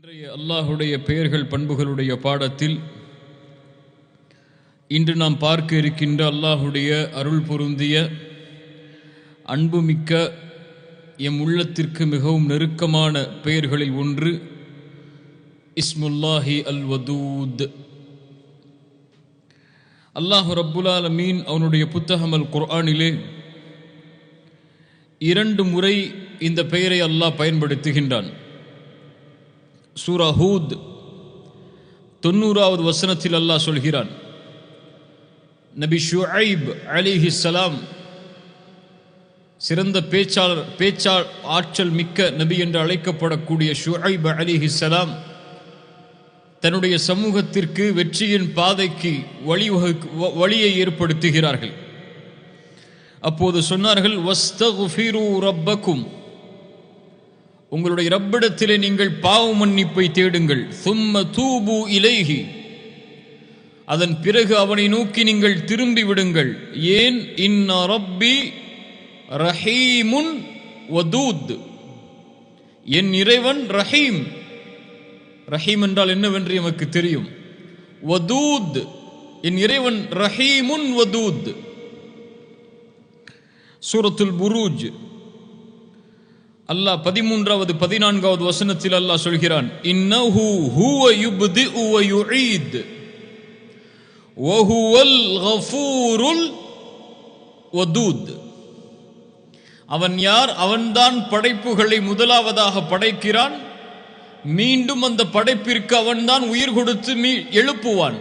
இன்றைய அல்லாஹுடைய பெயர்கள் பண்புகளுடைய பாடத்தில் இன்று நாம் பார்க்க இருக்கின்ற அல்லாஹுடைய அருள் பொருந்திய அன்புமிக்க எம் உள்ளத்திற்கு மிகவும் நெருக்கமான பெயர்களில் ஒன்று இஸ்முல்லாஹி அல் வதூத். அல்லாஹு ரப்புல் ஆலமீன் அவனுடைய புத்தகம் அல் குர்ஆனிலே 2 முறை இந்த பெயரை அல்லாஹ் பயன்படுத்துகின்றான். சூரா ஹூத் 90வது வசனத்தில் அல்லாஹ் சொல்கிறான், நபி ஷுஐப் அலைஹிஸ்ஸலாம் சிறந்த பேச்சாளர் ஆற்றல் மிக்க நபி என்று அழைக்கப்படக்கூடிய ஷுஐப் அலைஹிஸ்ஸலாம் தன்னுடைய சமூகத்திற்கு வெற்றியின் பாதைக்கு வழியை ஏற்படுத்துகிறார்கள். அப்போது சொன்னார்கள், வஸ்தக்ஃபிரு ரப்பக்கும், உங்களுடைய ரப்பிடத்திலே நீங்கள் பாவ மன்னிப்பை தேடுங்கள். சும்ம தூபு இலைஹி, அதன் பிறகு அவனை நோக்கி நீங்கள் திரும்பி விடுங்கள். ஏன்? இன்ன ரப்பி ரஹீமுன் வதூத், என் இறைவன் ரஹீம். ரஹீம் என்றால் என்னவென்று எமக்கு தெரியும். வதூத், என் இறைவன் ரஹீமுன் வதூத். சூரத்துல் புரூஜ் அல்லாஹ் 13வது 14வது வசனத்தில் அல்லாஹ் சொல்கிறான், இன்னஹு ஹுவ யுப்திஉ வ யுஈத் வ ஹுவல் கஃபூருல் வதூத். அவன் யார்? அவன்தான் படைப்புகளை முதலாவதாக படைக்கிறான், மீண்டும் அந்த படைப்பிற்கு அவன்தான் உயிர் கொடுத்து எழுப்புவான்.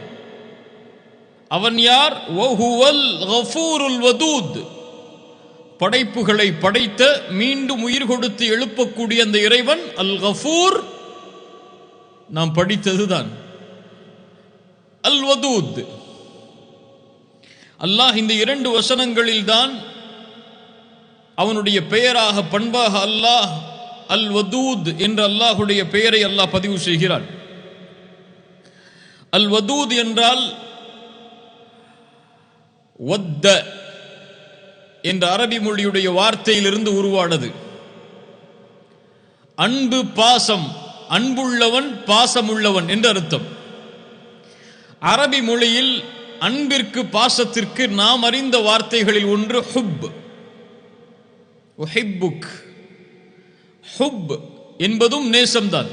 அவன் யார்? வ ஹுவல் கஃபூருல் வதூத், படைப்புகளை படைத்த மீண்டும் உயிர் கொடுத்து எழுப்பக்கூடிய அந்த இறைவன் அல் கஃபூர். நாம் படித்ததுதான் அல் வதூத். அல்லாஹ் இந்த 2 வசனங்களில் தான் அவனுடைய பெயராக பண்பாக அல்லாஹ் அல் வதூத் என்ற அல்லாஹுடைய பெயரை அல்லாஹ் பதிவு செய்கிறான். அல் வதூத் என்றால் வத்த என்ற அரபி மொழியுடைய வார்த்தையிலிருந்து உருவானது. அன்பு, பாசம், அன்புள்ளவன், பாசமுள்ளவன் என்று அர்த்தம். அரபி மொழியில் அன்பிற்கு பாசத்திற்கு நாம் அறிந்த வார்த்தைகளில் ஒன்று ஹுப். உஹிப்புக், ஹுப் என்பதும் நேசம்தான்.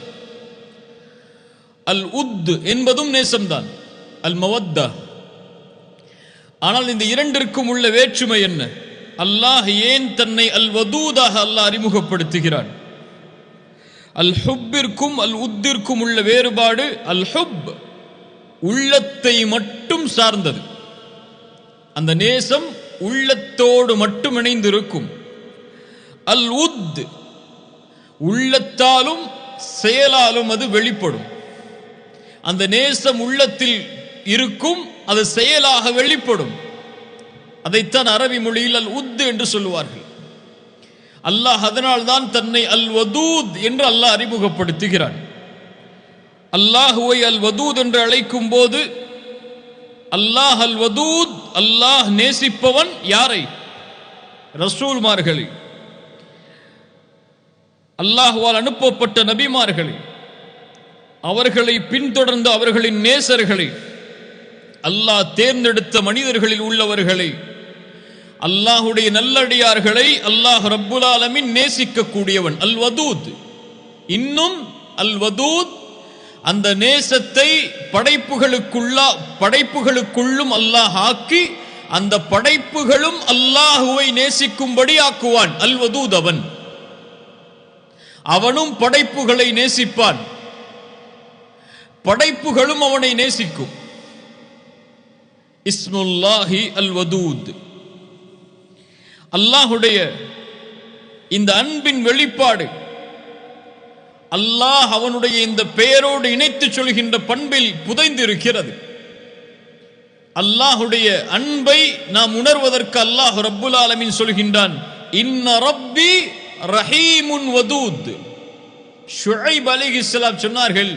அல் உத் என்பதும் நேசம்தான், அல் மவத்தா. ஆனால் இந்த இரண்டிற்கும் உள்ள வேற்றுமை என்ன? அல்லாஹ் ஏன் தன்னை அல் வதூதாக அல்லாஹ் அறிமுகப்படுத்துகிறான்? அல் ஹுப்பிற்கும் அல் உத்திற்கும் உள்ள வேறுபாடு, அல் ஹுப் உள்ளத்தை மட்டும் சார்ந்தது. அந்த நேசம் உள்ளத்தோடு மட்டும் இணைந்திருக்கும். அல் உத் உள்ளத்தாலும் செயலாலும் அது வெளிப்படும். அந்த நேசம் உள்ளத்தில் இருக்கும், அது செயலாக வெளிப்படும். அதைத்தான் அரபி மொழியில் அல் உத் என்று சொல்லுவார்கள். அல்லாஹ் அதனால் தான் தன்னை அல் வதூத் என்று அல்லாஹ் அறிமுகப்படுத்துகிறான். அல்லாஹுவை அல் வதூத் என்று அழைக்கும் போது அல்லாஹ் அல் வதூத், அல்லாஹ் நேசிப்பவன் யாரை? ரசூல்மார்களை, அல்லாஹுவால் அனுப்பப்பட்ட நபிமார்களை, அவர்களை பின்தொடர்ந்த அவர்களின் நேசர்களை, அல்லாஹ் தேர்ந்தெடுத்த மனிதர்களில் உள்ளவர்களை, அல்லாஹுடைய நல்லடியார்களை அல்லாஹ் ரப்புல் ஆலமீன் நேசிக்கக்கூடியவன் அல் வதூத். இன்னும் அல் வதூத் அந்த நேசத்தை படைப்புகளுக்குள்ளும் அல்லாஹ் ஆக்கி அந்த படைப்புகளும் அல்லாஹுவை நேசிக்கும்படி ஆக்குவான். அல் வதூத் அவனும் படைப்புகளை நேசிப்பான், படைப்புகளும் அவனை நேசிக்கும். இஸ்முல்லாஹி அல் வதூத். அல்லாஹுடைய இந்த அன்பின் வெளிப்பாடு அல்லாஹ் அவனுடைய இந்த பெயரோடு இணைத்து சொல்கின்ற பண்பில் புதைந்திருக்கிறது. அல்லாஹுடைய அன்பை நாம் உணர்வதற்கு அல்லாஹ் ரப்புல் ஆலமீன் சொல்கின்றான், இன்ன ரப்பி ரஹீமுன் வதூத். ஷுஐப் அலைஹிஸ்ஸலாம் சொன்னார்கள்,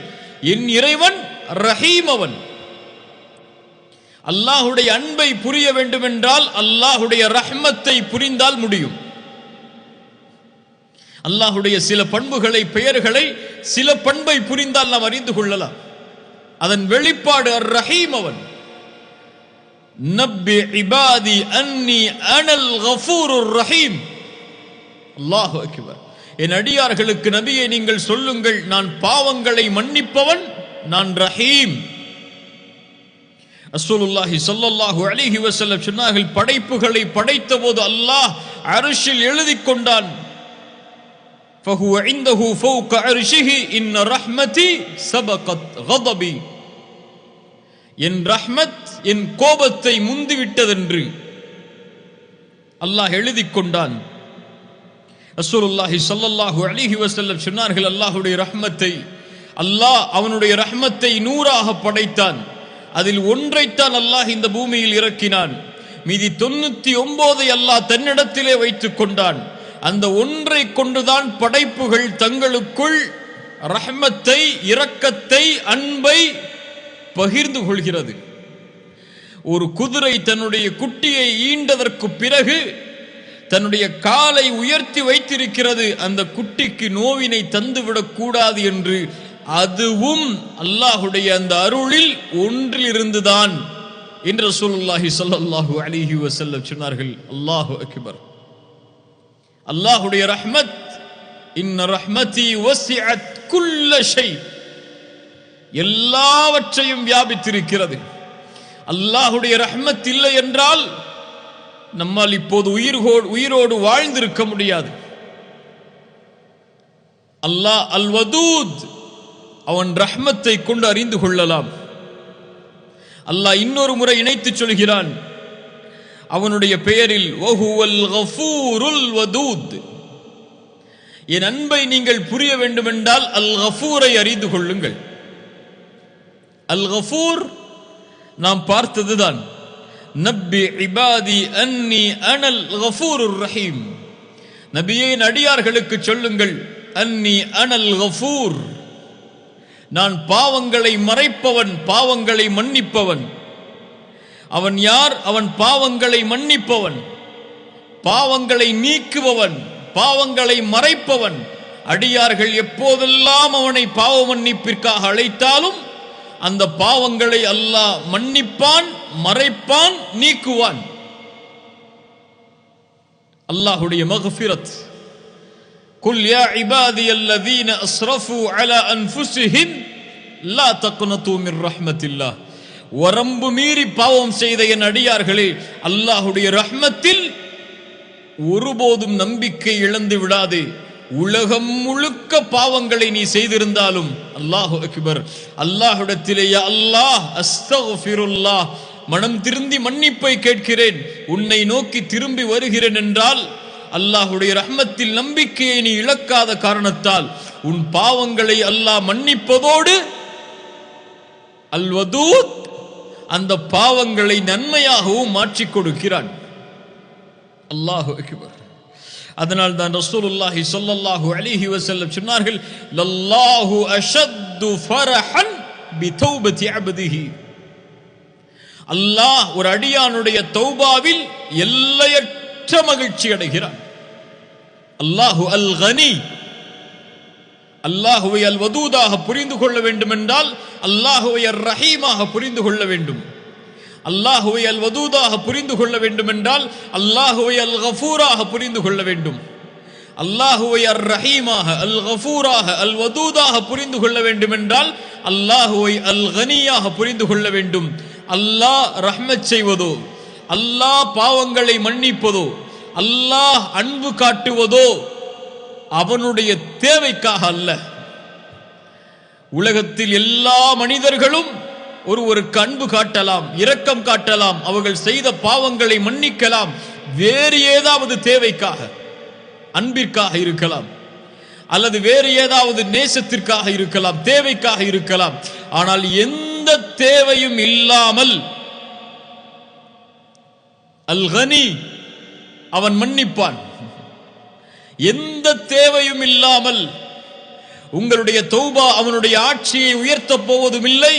என் இறைவன் ரஹீம். அவன் அல்லாஹுடைய அன்பை புரிய வேண்டும் என்றால் அல்லாஹுடைய ரஹ்மத்தை புரிந்தால் முடியும். அல்லாஹுடைய சில பண்புகளை, பெயர்களை சில பண்பை புரிந்தால் நாம் அறிந்து கொள்ளலாம். அதன் வெளிப்பாடு அர் ரஹீம். அவன் நப்பி இபாதி அன்னி அனல் கஃபூருர் ரஹீம். அல்லாஹு அக்பர். என் அடியார்களுக்கு நபியை நீங்கள் சொல்லுங்கள், நான் பாவங்களை மன்னிப்பவன், நான் ரஹீம். ரசூலுல்லாஹி ஸல்லல்லாஹு அலைஹி வஸல்லம் சொன்னார்கள், படைப்புகளை படைத்த போது அல்லாஹ் அர்ஷில் எழுதிக் கொண்டான், ஃபஹுவ இன்தஹு ஃபௌக அர்ஷிஹி இன்ன ரஹ்மதி சபகத் கதபி. என் ரஹ்மத் என் கோபத்தை முந்திவிட்டதென்று அல்லாஹ் எழுதிக் கொண்டான். ரசூலுல்லாஹி ஸல்லல்லாஹு அலைஹி வஸல்லம் சொன்னார்கள், அல்லாஹ்வுடைய ரஹ்மத்தை அல்லாஹ் அவனுடைய ரஹ்மத்தை 100ஆக படைத்தான். அதில் ஒன்றைத்தான் அல்லாஹ் இந்த பூமியில் இறக்கினான். மீதி 99 அல்லாஹ் தன்னிடத்திலே வைத்துக் கொண்டான். அந்த ஒன்றை கொண்டுதான் படைப்புகள் தங்களுக்குள் ரஹ்மத்தை, இரக்கத்தை, அன்பை பகிர்ந்து கொள்கிறது. ஒரு குதிரை தன்னுடைய குட்டியை ஈண்டதற்கு பிறகு தன்னுடைய காலை உயர்த்தி வைத்திருக்கிறது, அந்த குட்டிக்கு நோவினை தந்துவிடக் கூடாது என்று. அதுவும் அல்லாஹுடைய அந்த அருளில் ஒன்றில் இருந்துதான் என்று ரசூலுல்லாஹி ஸல்லல்லாஹு அலைஹி வஸல்லம் சொன்னார்கள். அல்லாஹு அக்பர். அல்லாஹுடைய ரஹ்மத், இன்ன ரஹ்மதி வஸிஅத் குல்ல ஷை, எல்லாவற்றையும் வியாபித்திருக்கிறது. அல்லாஹுடைய ரஹ்மத் இல்லை என்றால் நம்மால் இப்போது உயிரோடு வாழ்ந்திருக்க முடியாது. அல்லாஹ் அல் வதூத், அவன் ரஹ்மத்தை கொண்டு அறிந்து கொள்ளலாம். அல்லாஹ் இன்னொரு முறை இணைத்து சொல்கிறான் அவனுடைய பெயரில், வஹுவல் கஃபூருல் வதூத். என் அன்பை நீங்கள் புரிய வேண்டும் என்றால் அல் கஃபூரை அறிந்து கொள்ளுங்கள். அல் கஃபூர் நாம் பார்த்ததுதான். நப்பி இபாதி அன்னி அனல் கஃபூருர் ரஹீம். நபியே, அடியார்களுக்கு சொல்லுங்கள், அன்னி அனல் கஃபூர், நான் பாவங்களை மறைப்பவன், பாவங்களை மன்னிப்பவன். அவன் யார்? அவன் பாவங்களை மன்னிப்பவன், பாவங்களை நீக்குபவன், பாவங்களை மறைப்பவன். அடியார்கள் எப்போதெல்லாம் அவனை பாவ மன்னிப்பிற்காக அழைத்தாலும் அந்த பாவங்களை அல்லாஹ் மன்னிப்பான், மறைப்பான், நீக்குவான். அல்லாஹுடைய மக்ஃபிரத். குல் யா இபாதியல்லதீன அஸ்ரஃபு அலா அன்ஃபுஸிஹிம் லா தக்னது மிர் ரஹ்மத்தில்லாஹ். வரம்பு மீறி பாவம் செய்த என் அடியார்களே, அல்லாஹுடைய ரஹ்மத்தில் ஒருபோதும் நம்பிக்கை இழந்து விடாதே. உலகம் முழுக்க பாவங்களை நீ செய்திருந்தாலும், அல்லாஹு அக்பர், அல்லாஹ்விடத்திலே யா அல்லாஹ் அஸ்தக்ஃபிருல்லாஹ், மனம் திருந்தி மன்னிப்பை கேட்கிறேன், உன்னை நோக்கி திரும்பி வருகிறேன் என்றால், அல்லாஹுடைய ரஹ்மத்தில் நம்பிக்கையை நீ இழக்காத காரணத்தால் உன் பாவங்களை அல்லாஹ் மன்னிப்பதோடு அல் வதூத், அந்த பாவங்களை நன்மையாகவும் மாற்றிக் கொடுக்கிறான். அல்லாஹு அக்பர். அதனால் தான் ரசூலுல்லாஹி ஸல்லல்லாஹு அலைஹி வஸல்லம் சொன்னார்கள், லல்லாஹு அஷத்து ஃபரஹன் பிதௌபதி அப்திஹி. அல்லாஹ் ஒரு அடியானுடைய தௌபாவில் எல்லையற்ற மகிழ்ச்சி அடைகிறான். அல்லாஹு அல் கனி. அல்லாஹுவை அல் வதூதாக புரிந்து கொள்ள வேண்டும் என்றால் அல்லாஹுவை அர் ரஹீமாக புரிந்து கொள்ள வேண்டும். அல்லாஹுவை அல் வதூதாக புரிந்து கொள்ள வேண்டும் என்றால் அல்லாஹுவை அல் கஃபூராக புரிந்து கொள்ள வேண்டும். அல்லாஹுவை அர் ரஹீமாக, அல் கஃபூராக, அல் வதூதாக புரிந்து கொள்ள வேண்டும் என்றால் அல்லாஹுவை அல் கனியாக புரிந்து கொள்ள வேண்டும். அல்லாஹ் ரஹ்மத் செய்வதோ, அல்லாஹ் பாவங்களை மன்னிப்பதோ, அல்லாஹ் அன்பு காட்டுவதோ அவனுடைய தேவைக்காக அல்ல. உலகத்தில் எல்லா மனிதர்களும் ஒருவருக்கு அன்பு காட்டலாம், இரக்கம் காட்டலாம், அவர்கள் செய்த பாவங்களை மன்னிக்கலாம், வேறு ஏதாவது தேவைக்காக, அன்பிற்காக இருக்கலாம், அல்லது வேறு ஏதாவது நேசத்திற்காக இருக்கலாம், தேவைக்காக இருக்கலாம். ஆனால் எந்த தேவையும் இல்லாமல் அல் கனி, அவன் மன்னிப்பான். எந்த தேவையும் இல்லாமல் உங்களுடைய தௌபா அவனுடைய ஆட்சியை உயர்த்தப் போவதும் இல்லை.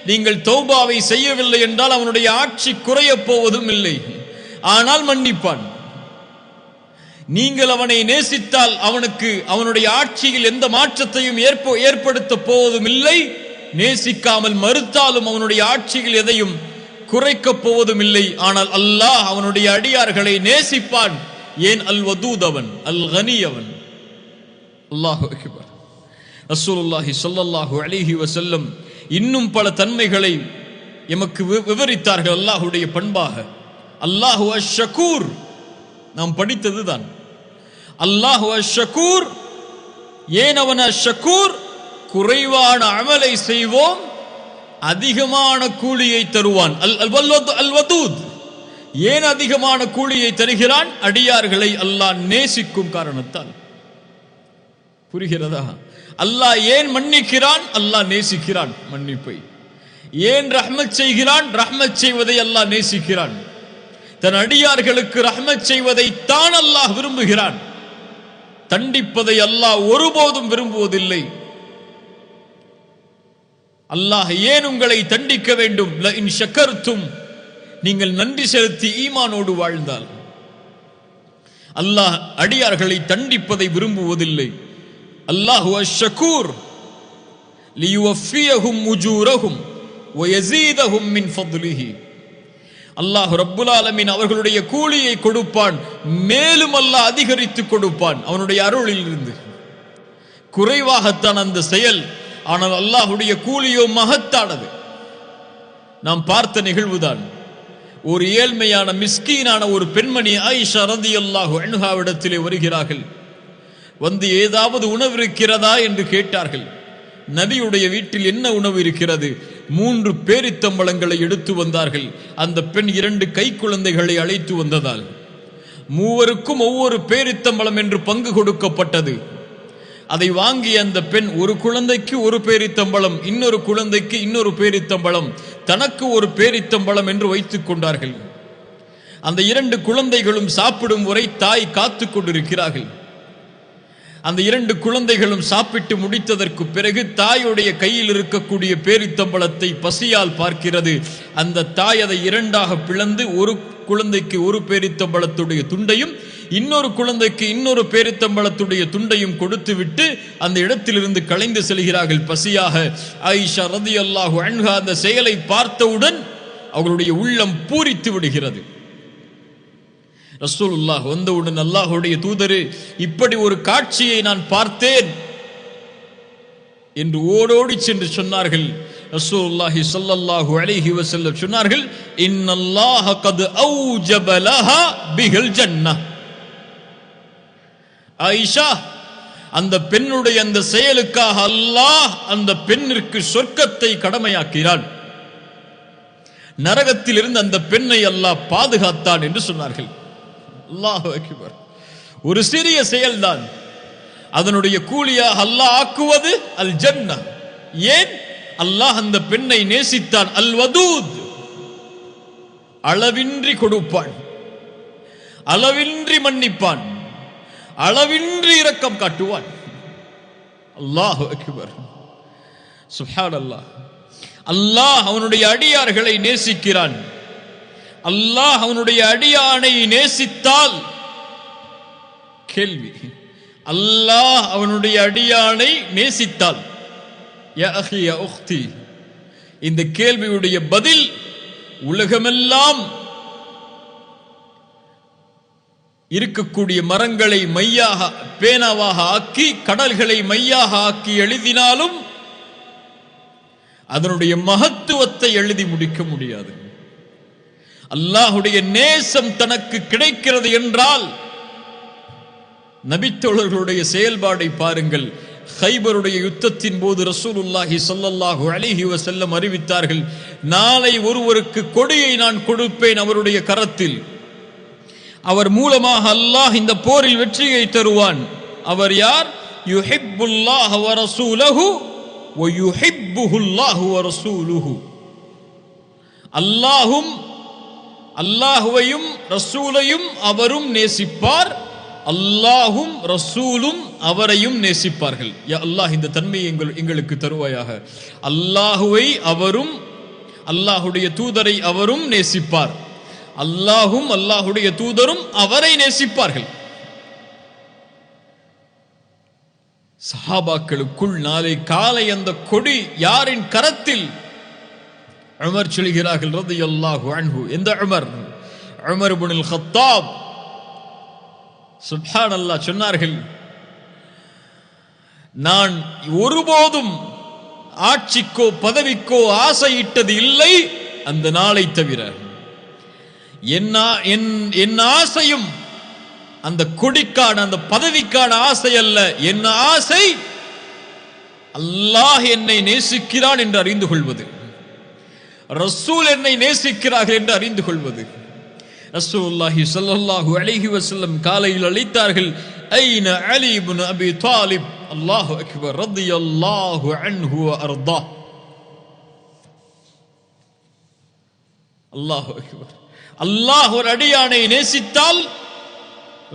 நீங்கள் தௌபாவை செய்யவில்லை என்றால் அவனுடைய ஆட்சி குறைய போவதும் இல்லை. ஆனால் மன்னிப்பான். நீங்கள் அவனை நேசித்தால் அவனுக்கு அவனுடைய ஆட்சியில் எந்த மாற்றத்தையும் ஏற்படுத்த போவதும் இல்லை, நேசிக்காமல் மறுத்தாலும் அவனுடைய ஆட்சியில் எதையும் குறைக்கப் போவதும் இல்லை. ஆனால் அல்லாஹ் அவனுடைய அடியார்களை நேசிப்பான். ஏன்? அல் வதூத் அவன், அல் கனி அவன். அல்லாஹு அக்பர். ரசூலுல்லாஹி ஸல்லல்லாஹு அலைஹி வஸல்லம் இன்னும் பல தன்மைகளை எமக்கு விவரித்தார்கள் அல்லாஹுடைய பண்பாக. அல்லாஹு அஷ்-ஷகூர், நாம் படித்ததுதான். அல்லாஹு அஷ்-ஷகூர். ஏன் அவன் அஷ்-ஷகூர்? குறைவான அமலை செய்வோம், அதிகமான கூலியை தருவான். அல் வதூத். ஏன் அதிகமான கூலியை தருகிறான்? அடியார்களை அல்லாஹ் நேசிக்கும் காரணத்தால். புரிகிறதா? அல்லாஹ் ஏன் மன்னிக்கிறான்? அல்லாஹ் நேசிக்கிறான் மன்னிப்பை. ஏன் ரஹ்மத் செய்கிறான்? ரஹ்மத் செய்வதை அல்லாஹ் நேசிக்கிறான். தன் அடியார்களுக்கு ரஹ்மத் செய்வதை தான் அல்லாஹ் விரும்புகிறான். தண்டிப்பதை அல்லாஹ் ஒருபோதும் விரும்புவதில்லை. அல்லாஹ் ஏன் உங்களை தண்டிக்க வேண்டும்? இன் ஷக்கர்தும், நீங்கள் நன்றி செலுத்தி ஈமானோடு வாழ்ந்தால். அல்லாஹ் அடியார்களை தண்டிப்பதை விரும்புவதில்லை. அல்லாஹு அஷ்-ஷகூர் லியுவஃபியஹும் உஜூரஹும் வயஸீதஹும் மின் ஃபத்லிஹி. அல்லாஹ் ரப்புல் ஆலமீன் அவர்களுடைய கூலியை கொடுப்பான், மேலும் அல்லாஹ் அதிகரித்து கொடுப்பான் அவனுடைய அருளில் இருந்து. குறைவாகத்தான் அந்த செயல், ஆனால் அல்லாஹுடைய கூலியோ மகத்தானது. நாம் பார்த்த நிகழ்வுதான். ஒரு ஏழ்மையான மிஸ்கீனான ஒரு பெண்மணி ஆயிஷா ரலியல்லாஹு அன்ஹாவிடத்திலே வருகிறார்கள். வந்து ஏதாவது உணவு இருக்கிறதா என்று கேட்டார்கள். நபியுடைய வீட்டில் என்ன உணவு இருக்கிறது? 3 பேரித்தம்பழங்களை எடுத்து வந்தார்கள். அந்த பெண் 2 கை குழந்தைகளை அழைத்து வந்ததால் மூவருக்கும் ஒவ்வொரு பேரித்தம்பழம் என்று பங்கு கொடுக்கப்பட்டது. அதை வாங்கிய அந்த பெண் ஒரு குழந்தைக்கு ஒரு பேரித்தம்பழம், இன்னொரு குழந்தைக்கு இன்னொரு பேரித்தம்பழம், தனக்கு ஒரு பேரித்தம்பழம் என்று வைத்துக் கொண்டார்கள். அந்த 2 குழந்தைகளும் சாப்பிடும் வரை தாய் காத்து கொண்டிருக்கிறார்கள். அந்த 2 குழந்தைகளும் சாப்பிட்டு முடித்ததற்கு பிறகு தாயுடைய கையில் இருக்கக்கூடிய பேரித்தம்பழத்தை பசியால் பார்க்கிறது. அந்த தாய் அதை 2ஆக பிளந்து ஒரு குழந்தைக்கு ஒரு பேரித்தம்பழத்துடைய துண்டையும் இன்னொரு குழந்தைக்கு இன்னொரு பேரித்தம்பழத்துடைய துண்டையும் கொடுத்து விட்டு அந்த இடத்திலிருந்து கலைந்து செல்கிறார்கள் பசியாக. ஆயிஷா ரலியல்லாஹு அன்ஹா அந்த செயலை பார்த்தவுடன் அவர்களுடைய உள்ளம் பூரித்து விடுகிறது. ரசூலுல்லாஹ் வந்தவுடன், அல்லாஹ்வுடைய தூதரே, இப்படி ஒரு காட்சியை நான் பார்த்தேன் என்று ஓடோடி சென்று சொன்னார்கள். ரசூலுல்லாஹி ஸல்லல்லாஹு அலைஹி வஸல்லம் சொன்னார்கள், இன்னல்லாஹ கத் அவ்ஜப லஹா பிஹல் ஜன்னah. ஆயிஷா, அந்த பெண்ணுடைய அந்த செயலுக்காக அல்லாஹ் அந்த பெண்ணிற்கு சொர்க்கத்தை கடமையாக்கிறான், நரகத்தில் இருந்து அந்த பெண்ணை அல்லாஹ் பாதுகாத்தான் என்று சொன்னார்கள். அல்லாஹு அக்பர். ஒரு சிறிய செயல்தான், அதனுடைய கூலியாக அல்லாஹ் ஆக்குவது அல் ஜன்னah. ஏன்? அல்லாஹ் அந்த பெண்ணை நேசித்தான். அல் வதூத், அளவின்றி கொடுப்பான், அளவின்றி மன்னிப்பான், அளவின்றி இரக்கம் காட்டுவான். அல்லாஹு அக்பர். சுப்ஹானல்லாஹ். அல்லாஹ் அவனுடைய அடியார்களை நேசிக்கிறான். அல்லாஹ் அவனுடைய அடியானை நேசித்தால், கேள்வி, அல்லாஹ் அவனுடைய அடியானை நேசித்தால், யா அஹி யா உக்தி, இந்த கேள்வியுடைய பதில் உலகமெல்லாம் இருக்கக்கூடிய மரங்களை மையாக பேனாவாக ஆக்கி கடல்களை மையாக ஆக்கி எழுதினாலும் அதனுடைய மகத்துவத்தை எழுதி முடிக்க முடியாது. அல்லாஹுடைய நேசம் தனக்கு கிடைக்கிறது என்றால், நபித்தோழர்களுடைய செயல்பாடை பாருங்கள். கைபருடைய யுத்தத்தின் போது ரசூலுல்லாஹி ஸல்லல்லாஹு அலைஹி வஸல்லம் அறிவித்தார்கள், நாளை ஒருவருக்கு கொடியை நான் கொடுப்பேன் அவருடைய கரத்தில், அவர் மூலமாக அல்லாஹ் இந்த போரில் வெற்றியை தருவான். அவர் யார்? யுஹிப்புல்லாஹ வ ரசூலுஹு வ யுஹிப்புஹுல்லாஹு வ ரசூலுஹு. அல்லாஹும் அல்லாஹுவையும் ரசூலையும் அவரும் நேசிப்பார், அல்லாஹும் ரசூலும் அவரையும் நேசிப்பார்கள். யா அல்லாஹ், இந்த தன்மையை எங்களுக்கு தருவாயாக. அல்லாஹுவை அவரும் அல்லாஹுடைய தூதரை அவரும் நேசிப்பார், அல்லாஹும் அல்லாஹுடைய தூதரும் அவரை நேசிப்பார்கள். சஹாபாக்களுக்குள் நாளை காலை அந்த கொடி யாரின் கரத்தில்? உமர் சொல்கிறார்கள் ரலியல்லாஹு அன்ஹு. எந்த உமர்? உமர் இப்னுல் கத்தாப். சுப்ஹானல்லாஹ். சொன்னார்கள், நான் ஒருபோதும் ஆட்சிக்கோ பதவிக்கோ ஆசையிட்டது இல்லை அந்த நாளை தவிர. என் ஆசையும் அந்த கொடிக்கான அந்த பதவிக்கான ஆசை அல்ல. என் ஆசை அல்லாஹ் என்னை நேசிக்கிறான் என்று அறிந்து கொள்வது, ரசூல் என்னை நேசிக்கிறார்கள் என்று அறிந்து கொள்வது. ரசூலுல்லாஹி ஸல்லல்லாஹு அலைஹி வஸல்லம் காலையில் அழைத்தார்கள், ஐன அலி இப்னு அபி தாலிப். அல்லாஹு அக்பர். ரலியல்லாஹு அன்ஹு வ அர்தா. அல்லாஹு அக்பர். அல்லாஹ் ஒரு அடியானை நேசித்தால்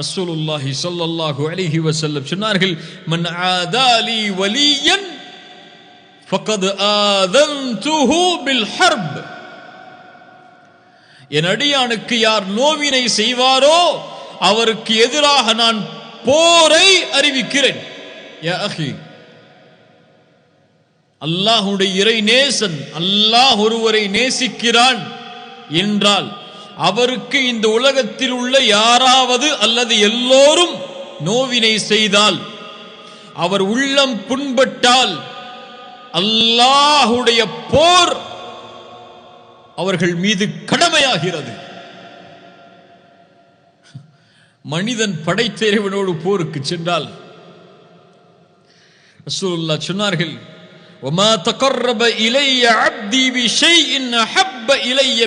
ரசூலுல்லாஹி ஸல்லல்லாஹு அலைஹி வஸல்லம் சொன்னார்கள், மன் ஆதாலி வலியன் ஃபகத் ஆதன்துஹு பில் ஹர்ப். என் அடியானுக்கு யார் நோவினை செய்வாரோ அவருக்கு எதிராக நான் போரை அறிவிக்கிறேன். யா அஹி, அல்லாஹ்வுடைய இறை நேசன், அல்லாஹ் ஒருவரை நேசிக்கிறான் என்றால் அவருக்கு இந்த உலகத்தில் உள்ள யாராவது அல்லது எல்லோரும் நோவினை செய்தால், அவர் உள்ளம் புண்பட்டால், அல்லாஹ்வுடைய போர் அவர்கள் மீது கடமையாகிறது. மனிதன் படைத்த இறைவனோடு போருக்கு சென்றால் ரசூலுல்லாஹ் சொன்னார்கள், وما تقرب الي عبدي بشيء احب الي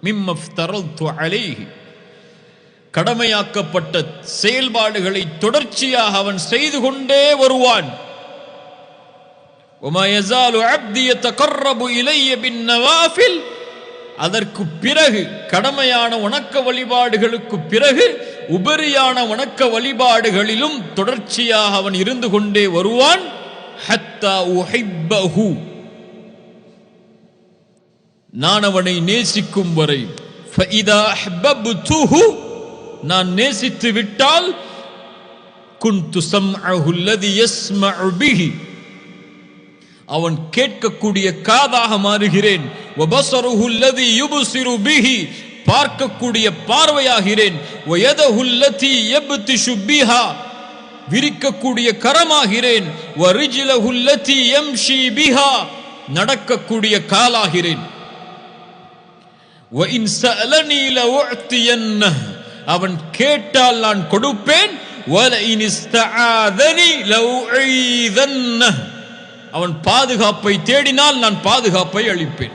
مما افترضت عليه. கடமையாக்கப்பட்ட செயல்பாடுகளை தொடர்ச்சியாக அவன் செய்து கொண்டே வருவான். وما يزال عبدي يتقرب الي بالنوافل. அதற்கு பிறகு கடமையான வணக்க வழிபாடுகளுக்கு பிறகு உபரியான வணக்க வழிபாடுகளிலும் தொடர்ச்சியாக அவன் இருந்து கொண்டே வருவான். ஹத்தா உஹிப்பஹு. நான் அவனை நேசிக்கும் வரை. ஃபஇதா அஹ்பப்துஹு. நான் நேசித்து விட்டால் குன்து ஸம்அஹு அல்லதி யஸ்மஉ பிஹி. அவன் கேட்கக்கூடிய காதாக மாறுகிறேன். வபஸருஹு அல்லதி யுப்ஸிரு பிஹி. பார்க்கக்கூடிய பார்வையாகிறேன். வயதஹு அல்லதி யப்திஷு பிஹா. விரிக்கக்கூடிய கரமாகிறேன். வரிஜ்லஹு அல்லதி யம்ஷி பிஹா. நடக்கக்கூடிய காலாகிறேன். وَإِنْ سَأَلَنِي لَأُعْطِيَنَّهُ. அவன் கேட்டால் நான் கொடுப்பேன். وَلَئِنِ اسْتَعَاذَنِي لَأُعِيذَنَّهُ. அவன் பாதுகாப்பை தேடினால் நான் பாதுகாப்பை அளிப்பேன்.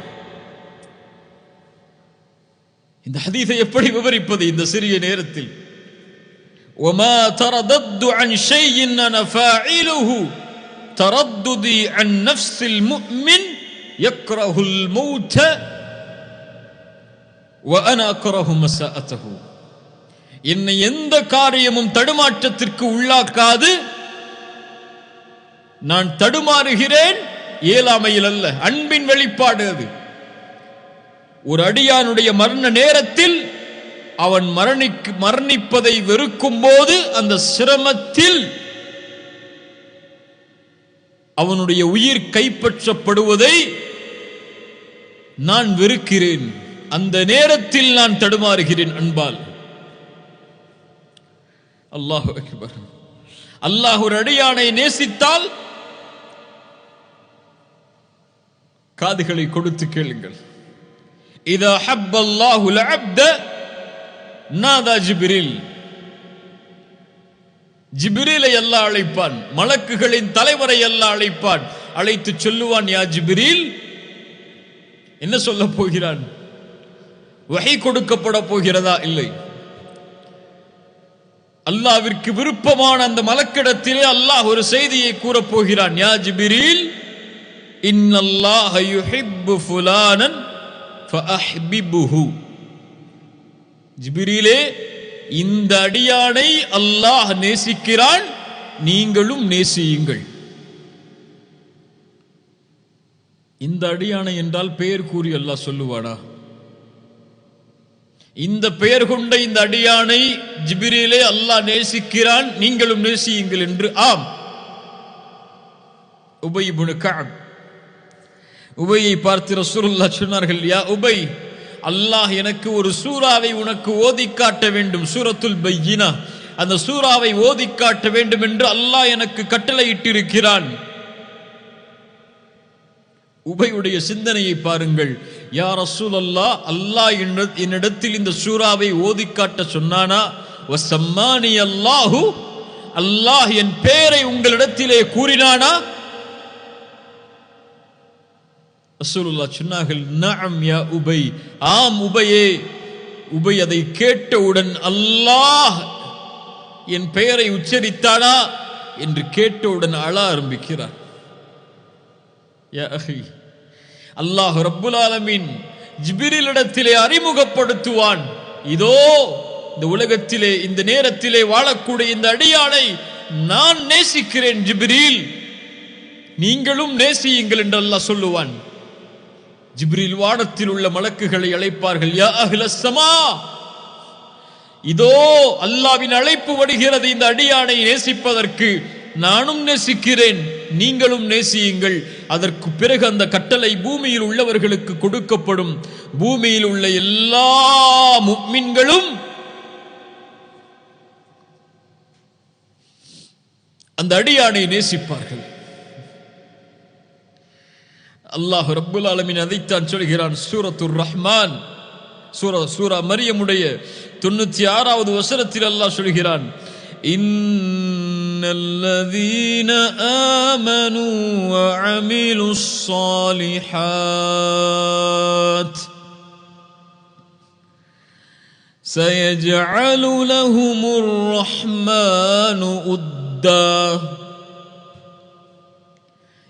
இந்த ஹதீஸை எப்படி விவரிப்பது இந்த சிறிய நேரத்தில்? وَمَا تَرَدَدُّ عَنْ شَيْءٍ أَنَا فَاعِلُهُ تَرَدُّدِي عَنْ نَفْسِ الْمُؤْمِنِ يَكْرَهُ الْمَوْتَ وَأَنَا أَكْرَهُ مَسَاءَتَهُ. என்னை எந்த காரியமும் தடுமாற்றத்திற்கு உள்ளாக்காது. நான் தடுமாறுகிறேன் இயலாமையில் அல்ல, அன்பின் வெளிப்பாடு அது. ஒரு அடியானுடைய மரண நேரத்தில் அவன் மரணிப்பதை வெறுக்கும் போது அந்த சிரமத்தில் அவனுடைய உயிர் கைப்பற்றப்படுவதை நான் வெறுக்கிறேன். அந்த நேரத்தில் நான் தடுமாறுகிறேன் அன்பால். அல்லாஹு அக்பர். அல்லாஹ் ஒரு அடியானை நேசித்தால் காதுகளை கொடுத்து கேளுங்கள். இதா ஹப்பல்லாஹு அல்-அப்த நாதா ஜிப்ரீல். ஜிப்ரீலை அல்லாஹ் அழைப்பான். மலக்குகளின் தலைவரை அல்லாஹ் அழைப்பான். அழைத்து சொல்லுவான், யா ஜிப்ரீல். என்ன சொல்ல போகிறான்? வஹி கொடுக்கப்பட போகிறதா? இல்லை. அல்லாஹ்விற்கு விருப்பமான அந்த மலக்கிடத்திலே அல்லாஹ் ஒரு செய்தியை கூறப் போகிறான். யா ஜிப்ரீல், இன்னல்லாஹ யுஹிப்பு ஃபுலானன் ஃபஅஹ்பிபுஹு. ஜிப்ரீலே, இந்த அடியானை அல்லாஹ் நேசிக்கிறான், நீங்களும் நேசியுங்கள். இந்த அடியானை என்றால் பெயர் கூறி அல்லாஹ் சொல்லுவானா? இந்த பெயர் கொண்ட இந்த அடியானை ஜிப்ரீலே அல்லாஹ் நேசிக்கிறான், நீங்களும் நேசியுங்கள் என்று. ஆம். உபை இப்னு கஅப், உபையை பார்த்து ரசூலுல்லாஹ் சொன்னார்கள், யா உபை, அல்லாஹ் எனக்கு ஒரு சூராவை உனக்கு ஓதி காட்ட வேண்டும், சூரத்துல் பையினா, அந்த சூராவை ஓதி காட்ட வேண்டும் என்று அல்லாஹ் எனக்கு கட்டளையிட்டிருக்கிறான். உபையுடைய சிந்தனையை பாருங்கள். யா ரசூலல்லாஹ், அல்லாஹ் என்னிடத்தில் இந்த சூராவை ஓதி காட்ட சொன்னானா? வஸம்மானி அல்லாஹு, அல்லாஹ் என் பெயரை உங்களிடத்திலே கூறினானா? ரசூலுல்லாஹ் சொன்னார்கள், நஅம் யா உபை, ஆம் உபையே. உபை அதை கேட்டவுடன் அல்லாஹ் என் பெயரை உச்சரித்தானா என்று கேட்டவுடன் அழ ஆரம்பிக்கிறார். யா அஹி, அல்லாஹ் ரப்புல் ஆலமீன் ஜிப்ரீலிடத்திலே அறிமுகப்படுத்துவான், இதோ இந்த உலகத்திலே இந்த நேரத்திலே வாழக்கூடிய இந்த அடியானை நான் நேசிக்கிறேன் ஜிப்ரீல், நீங்களும் நேசியுங்கள் என்று அல்லாஹ் சொல்லுவான். ஜிப்ரீல் வானத்தில் உள்ள மலக்குகளை அழைப்பார்கள், யா அஹ்லஸ் ஸமா, இதோ அல்லாஹ்வின் அழைப்பு வருகிறது இந்த அடியானை நேசிப்பதற்கு, நானும் நேசிக்கிறேன், நீங்களும் நேசியுங்கள். அதற்கு பிறகு அந்த கட்டளை பூமியில் உள்ளவர்களுக்கு கொடுக்கப்படும். பூமியில் உள்ள எல்லா முஃமின்களும் அந்த அடியானை நேசிப்பார்கள். அல்லாஹ் ரப்புல் ஆலமீன் அதைத்தான் சொல்கிறான். சூரத்துர் ரஹ்மான், சூரா மரியமுடைய 96வது வசனத்தில் அல்லாஹ் சொல்கிறான், இன்னல்லதீன ஆமனூ வஅமிலுஸ் ஸாலிஹாத் சயஜஅலு லஹுமுர் ரஹ்மானு உத்தா.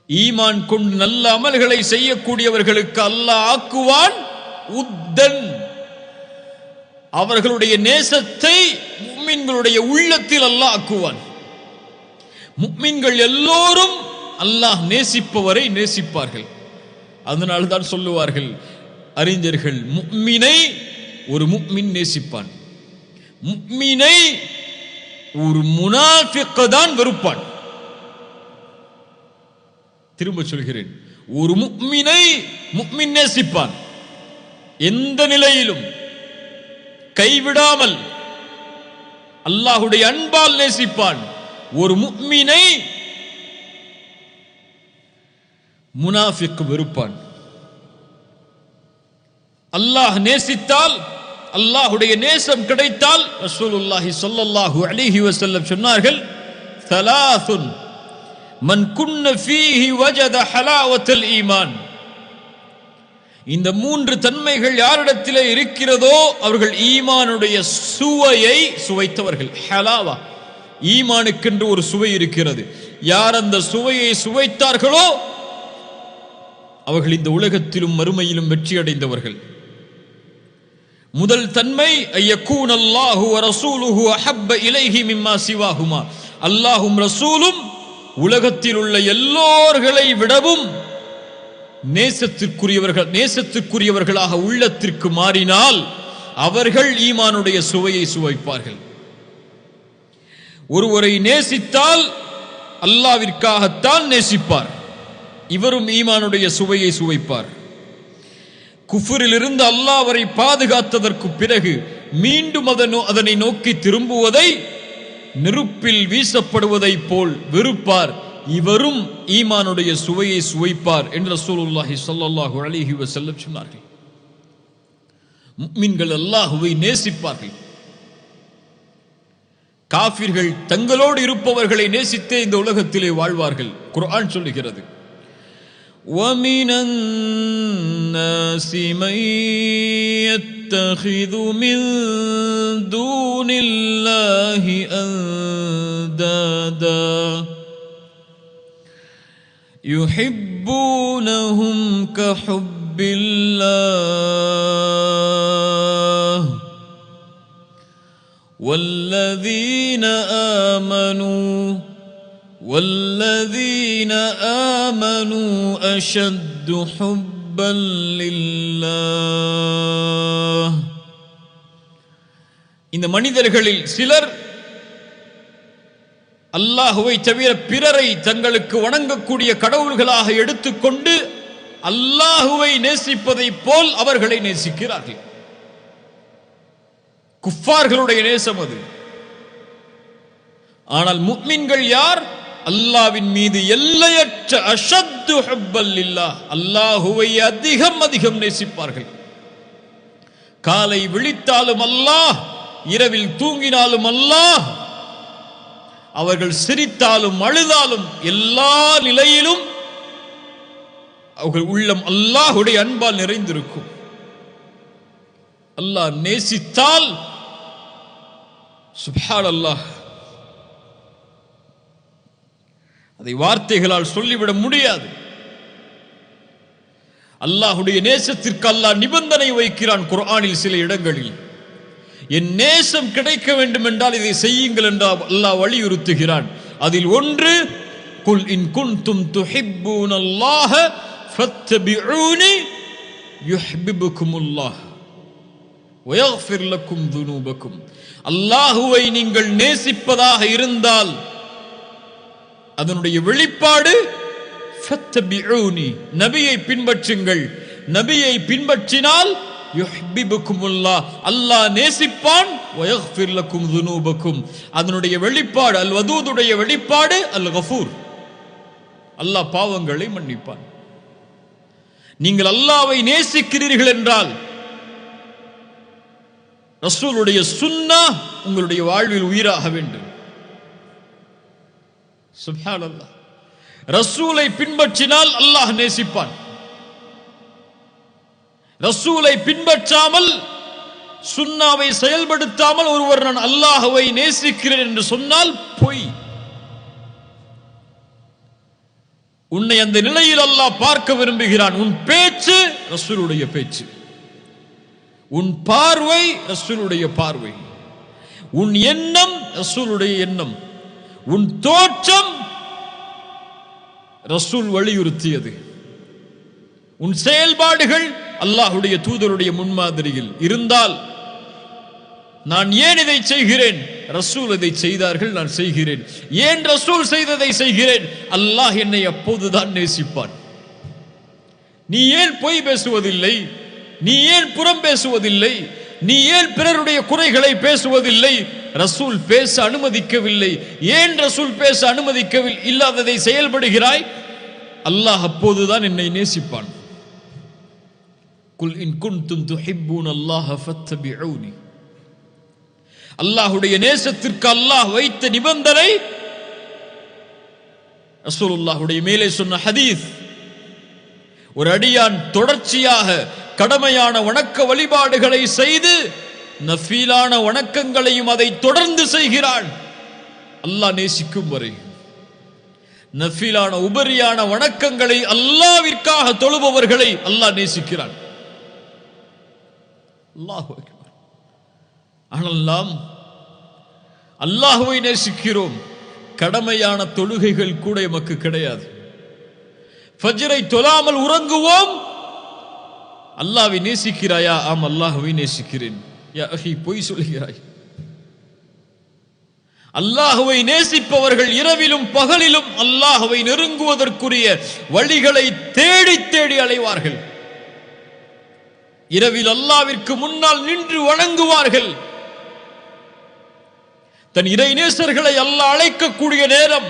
ஈமான் கொண்டு நல்ல அமல்களை செய்யக்கூடியவர்களுக்கு அல்லாஹ் ஆக்குவான் உத்தன், அவர்களுடைய நேசத்தை முஃமின்களுடைய உள்ளத்தில் அல்லாஹ் ஆக்குவான். முஃமின்கள் எல்லோரும் அல்லாஹ் நேசிப்பவரை நேசிப்பார்கள். அதனால் தான் சொல்லுவார்கள் அறிஞர்கள், முஃமினை ஒரு முஃமின் நேசிப்பான், முஃமினை ஒரு முனாஃபிக் தான் வெறுப்பான். திரும்ப சொல்கிறேன், ஒரு முஃமினை முஃமின் நேசிப்பான், எந்த நிலையிலும் கைவிடாமல் அல்லாஹ்வுடைய அன்பால் நேசிப்பான். ஒரு முஃமினை முனாஃபிக் வெறுப்பான். அல்லாஹ் நேசித்தால், அல்லாஹ்வுடைய நேசம் கிடைத்தால், ரசூலுல்லாஹி ஸல்லல்லாஹு அலைஹி வஸல்லம் சொன்னார்கள், ஸலாசுன் மன் குன்ன ஃபீஹி வஜத ஹலாவத்தல் ஈமான். இந்த 3 தன்மைகள் யாரிடத்திலே இருக்கிறதோ அவர்கள் ஈமானுடைய சுவையை சுவைத்தவர்கள். ஹலாவா, ஈமானுக்கென்று ஒரு சுவை இருக்கிறது. யார் அந்த சுவையை சுவைத்தார்களோ அவர்கள் இந்த உலகத்திலும் மறுமையிலும் வெற்றி அடைந்தவர்கள். முதல் தன்மை ஐயக்கூன் அல்லாஹு வ ரசூலுஹு அஹப்ப இலைஹி மிம்மா சிவாஹுமா. அல்லாஹும் ரசூலும் உலகத்தில் உள்ள எல்லோர்களை விடவும் நேசத்திற்குரியவர்களாக உள்ளத்திற்கு மாறினால் அவர்கள் ஈமானுடைய சுவையை சுவைப்பார்கள். ஒருவரை நேசித்தால் அல்லாஹ்விற்காகத்தான் நேசிப்பார், இவரும் ஈமானுடைய சுவையை சுவைப்பார். குஃப்ரிலிருந்து அல்லாஹ் அவரை பாதுகாத்ததற்கு பிறகு மீண்டும் அதனை நோக்கி திரும்புவதை நெருப்பில் வீசப்படுவதை போல் வெறுப்பார், இவரும் ஈமானுடைய சுவையை சுவைப்பார் என்று ரசூலுல்லாஹி ஸல்லல்லாஹு அலைஹி வஸல்லம் சொன்னார்கள். முஃமின்கள் அல்லாஹ்வை நேசிப்பார்கள். காஃபிர்கள் தங்களோடு இருப்பவர்களை நேசித்தே இந்த உலகத்திலே வாழ்வார்கள். குர்ஆன் சொல்லுகிறது, وَمِنَ النَّاسِ مَن يَتَّخِذُ مِن دُونِ اللَّهِ أَندَادًا يُحِبُّونَهُمْ كَحُبِّ اللَّهِ وَالَّذِينَ آمنوا أشد حبا لله இந்த மனிதர்களில் சிலர் அல்லாஹுவை தவிர பிறரை தங்களுக்கு வணங்கக்கூடிய கடவுள்களாக எடுத்துக்கொண்டு அல்லாஹுவை நேசிப்பதை போல் அவர்களை நேசிக்கிறார்கள். குஃபார்களுடைய நேசம் அது. ஆனால் முஃமின்கள் யார்? அல்லாஹ்வின் மீது எல்லையற்ற அஷத்து ஹுப்பல் லில்லாஹ், அல்லாஹுவை அதிகம் அதிகம் நேசிப்பார்கள். காலை விழித்தாலும் அல்லாஹ், இரவில் தூங்கினாலும் அல்லாஹ், அவர்கள் சிரித்தாலும் அழுதாலும் எல்லா நிலையிலும் அவர்கள் உள்ளம் அல்லாஹ்வுடைய அன்பால் நிறைந்திருக்கும். அல்லாஹ் நேசித்தால் சுப்ஹானல்லாஹ், அதை வார்த்தைகளால் சொல்லிவிட முடியாது. அல்லாஹ்வுடைய நேசத்திற்கு அல்லாஹ் நிபந்தனை வைக்கிறான் குர்ஆனில் சில இடங்களில். என் நேசம் கிடைக்க வேண்டும் என்றால் இதை செய்யுங்கள் என்று அல்லாஹ் வலியுறுத்துகிறான். அதில் ஒன்று, குல் இன் குன்தும் துஹிப்பூனல்லாஹ ஃபத்தபிஊனி யுஹ்பிபுகுமுல்லாஹ் வயக்ஃபிர் லக்கும் துனூபக்கும். அல்லாஹ்வை நீங்கள் நேசிப்பதாக இருந்தால் அதனுடைய வெளிப்பாடு ஃபத்தபிஊனி, நபியை பின்பற்றுங்கள். நபியை பின்பற்றினால் யுஹ்பிபுகுமுல்லாஹ், அல்லாஹ் நேசிப்பான். வயக்ஃபிர் லக்கும் துனூபக்கும், அதனுடைய வெளிப்பாடு அல் வதூதுடைய வெளிப்பாடு அல் கஃபூர், அல்லாஹ் பாவங்களை மன்னிப்பான். நீங்கள் அல்லாஹ்வை நேசிக்கிறீர்கள் என்றால் ரசூலுடைய சுன்னah உங்களுடைய வாழ்வில் உயிராக வேண்டும். சுப்ஹானல்லாஹ், ரசூலை பின்பற்றினால் அல்லாஹ் நேசிப்பான். ரசூலை பின்பற்றாமல் சுன்னாவை செயல்படுத்தாமல் ஒருவர் நான் அல்லாஹ்வை நேசிக்கிறேன் என்று சொன்னால் பொய். உன்னை அந்த நிலையில் அல்லாஹ் பார்க்க விரும்புகிறான். உன் பேச்சு ரசூலுடைய பேச்சு, உன் பார்வை ரசூலுடைய பார்வை, உன் எண்ணம் ரசூலுடைய எண்ணம், உன் தோற்றம் ரசூல் வலியுறுத்தியது, உன் செயல்பாடுகள் அல்லாஹ்வுடைய தூதருடைய முன்மாதிரியில் இருந்தால் நான் ஏன் இதை செய்கிறேன்? ரசூல் இதை செய்தார்கள், நான் செய்கிறேன். ஏன் ரசூல் செய்ததை செய்கிறேன்? அல்லாஹ் என்னை அப்போதுதான் நேசிப்பான். நீ ஏன் பொய் பேசுவதில்லை? நீ ஏன் புறம் பேசுவதில்லை? நீ ஏன் பிறருடைய குறைகளை பேசுவதில்லை? ரசூல் பேச அனுமதிக்கவில்லை. ஏன் ரசூல் பேச அனுமதிக்கவில்லை இல்லாததை செயல்படுகிறாய்? அல்லாஹ் அப்போதுதான் என்னை நேசிப்பான். குல் இன் குன்தும் துஹிப்பூனல்லாஹ ஃபத்தபிஊனி, அல்லாஹ்வுடைய நேசத்திற்கு அல்லாஹ் வைத்த நிபந்தனை ரசூலுல்லாஹ்வுடைய மேலே சொன்ன ஹதீஸ். ஒரு அடியான் தொடர்ச்சியாக கடமையான வணக்க வழிபாடுகளை செய்து நஃபீலான வணக்கங்களையும் அதை தொடர்ந்து செய்கிறான், அல்லாஹ் நேசிக்கும் வரை. நஃபீலான உபரியான வணக்கங்களை அல்லாஹ்விற்காக தொழுபவர்களை அல்லாஹ் நேசிக்கிறான். அல்லாஹு அக்பர். ஆனால் நாம் அல்லாஹ்வை நேசிக்கிறோம், கடமையான தொழுகைகள் கூட எமக்கு கிடையாது. ஃபஜ்ரை தொழாமல் உறங்குவோம். அல்லாஹ்வை நேசிக்கிறாயா? ஆம், அல்லாஹ்வை நேசிக்கிறேன். யா அஹி, பொய் சொல்கிறாய். அல்லாஹ்வை நேசிப்பவர்கள் இரவிலும் பகலிலும் அல்லாஹ்வை நெருங்குவதற்குரிய வழிகளை தேடி தேடி அலைவார்கள். இரவில் அல்லாஹ்விற்கு முன்னால் நின்று வணங்குவார்கள். தன் இறை நேசர்களை அல்லாஹ் அழைக்கக்கூடிய நேரம்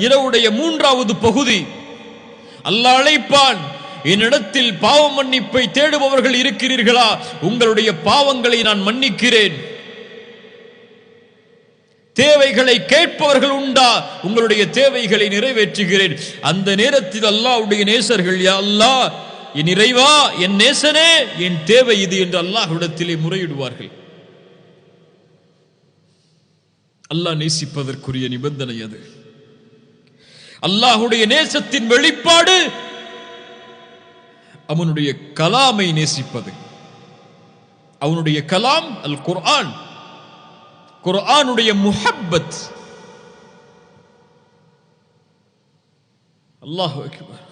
இரவுடைய 3வது பகுதி. அல்லாஹ் அழைப்பான், என்னிடத்தில் பாவ மன்னிப்பை தேடுபவர்கள் இருக்கிறீர்களா? உங்களுடைய பாவங்களை நான் மன்னிக்கிறேன். தேவைகளை கேட்பவர்கள் உண்டா? உங்களுடைய தேவைகளை நிறைவேற்றுகிறேன். அந்த நேரத்தில் அல்லாஹ்வுடைய நேசர்கள், யா அல்லாஹ், என் இறைவா, என் நேசனே, என் தேவை இது என்று அல்லாஹ்விடத்திலே முறையிடுவார்கள். அல்லாஹ் நேசிப்பதற்குரிய நிபந்தனை அது. அல்லாஹ்வுடைய நேசத்தின் வெளிப்பாடு அவனுடைய கலாமை நேசிப்பது. அவனுடைய கலாம் அல் குர்ஆன், குர்ஆனுடைய முஹப்பத். அல்லாஹு அக்பர்.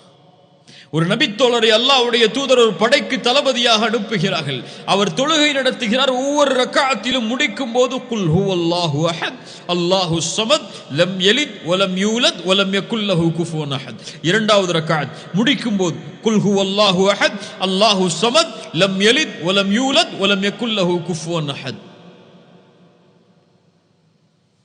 ஒரு நபித்தோழரை அல்லாஹ்வுடைய தூதர் ஒரு படைக்கு தளபதியாக அனுப்புகிறார்கள். அவர் தொழுகை நடத்துகிறார். ஒவ்வொரு ரக்அத்திலும் முடிக்கும் போது குல் ஹுவல்லாஹு அஹத் அல்லாஹுஸ் ஸமத் லம் யலித் வலம் யூலத் வலம் யகுல் லஹு குஃபுவன் அஹத். இரண்டாவது ரக்அத் முடிக்கும் போது குல் ஹுவல்லாஹு அஹத் அல்லாஹுஸ் ஸமத் லம் யலித் வலம் யூலத் வலம் யகுல் லஹு குஃபுவன் அஹத்.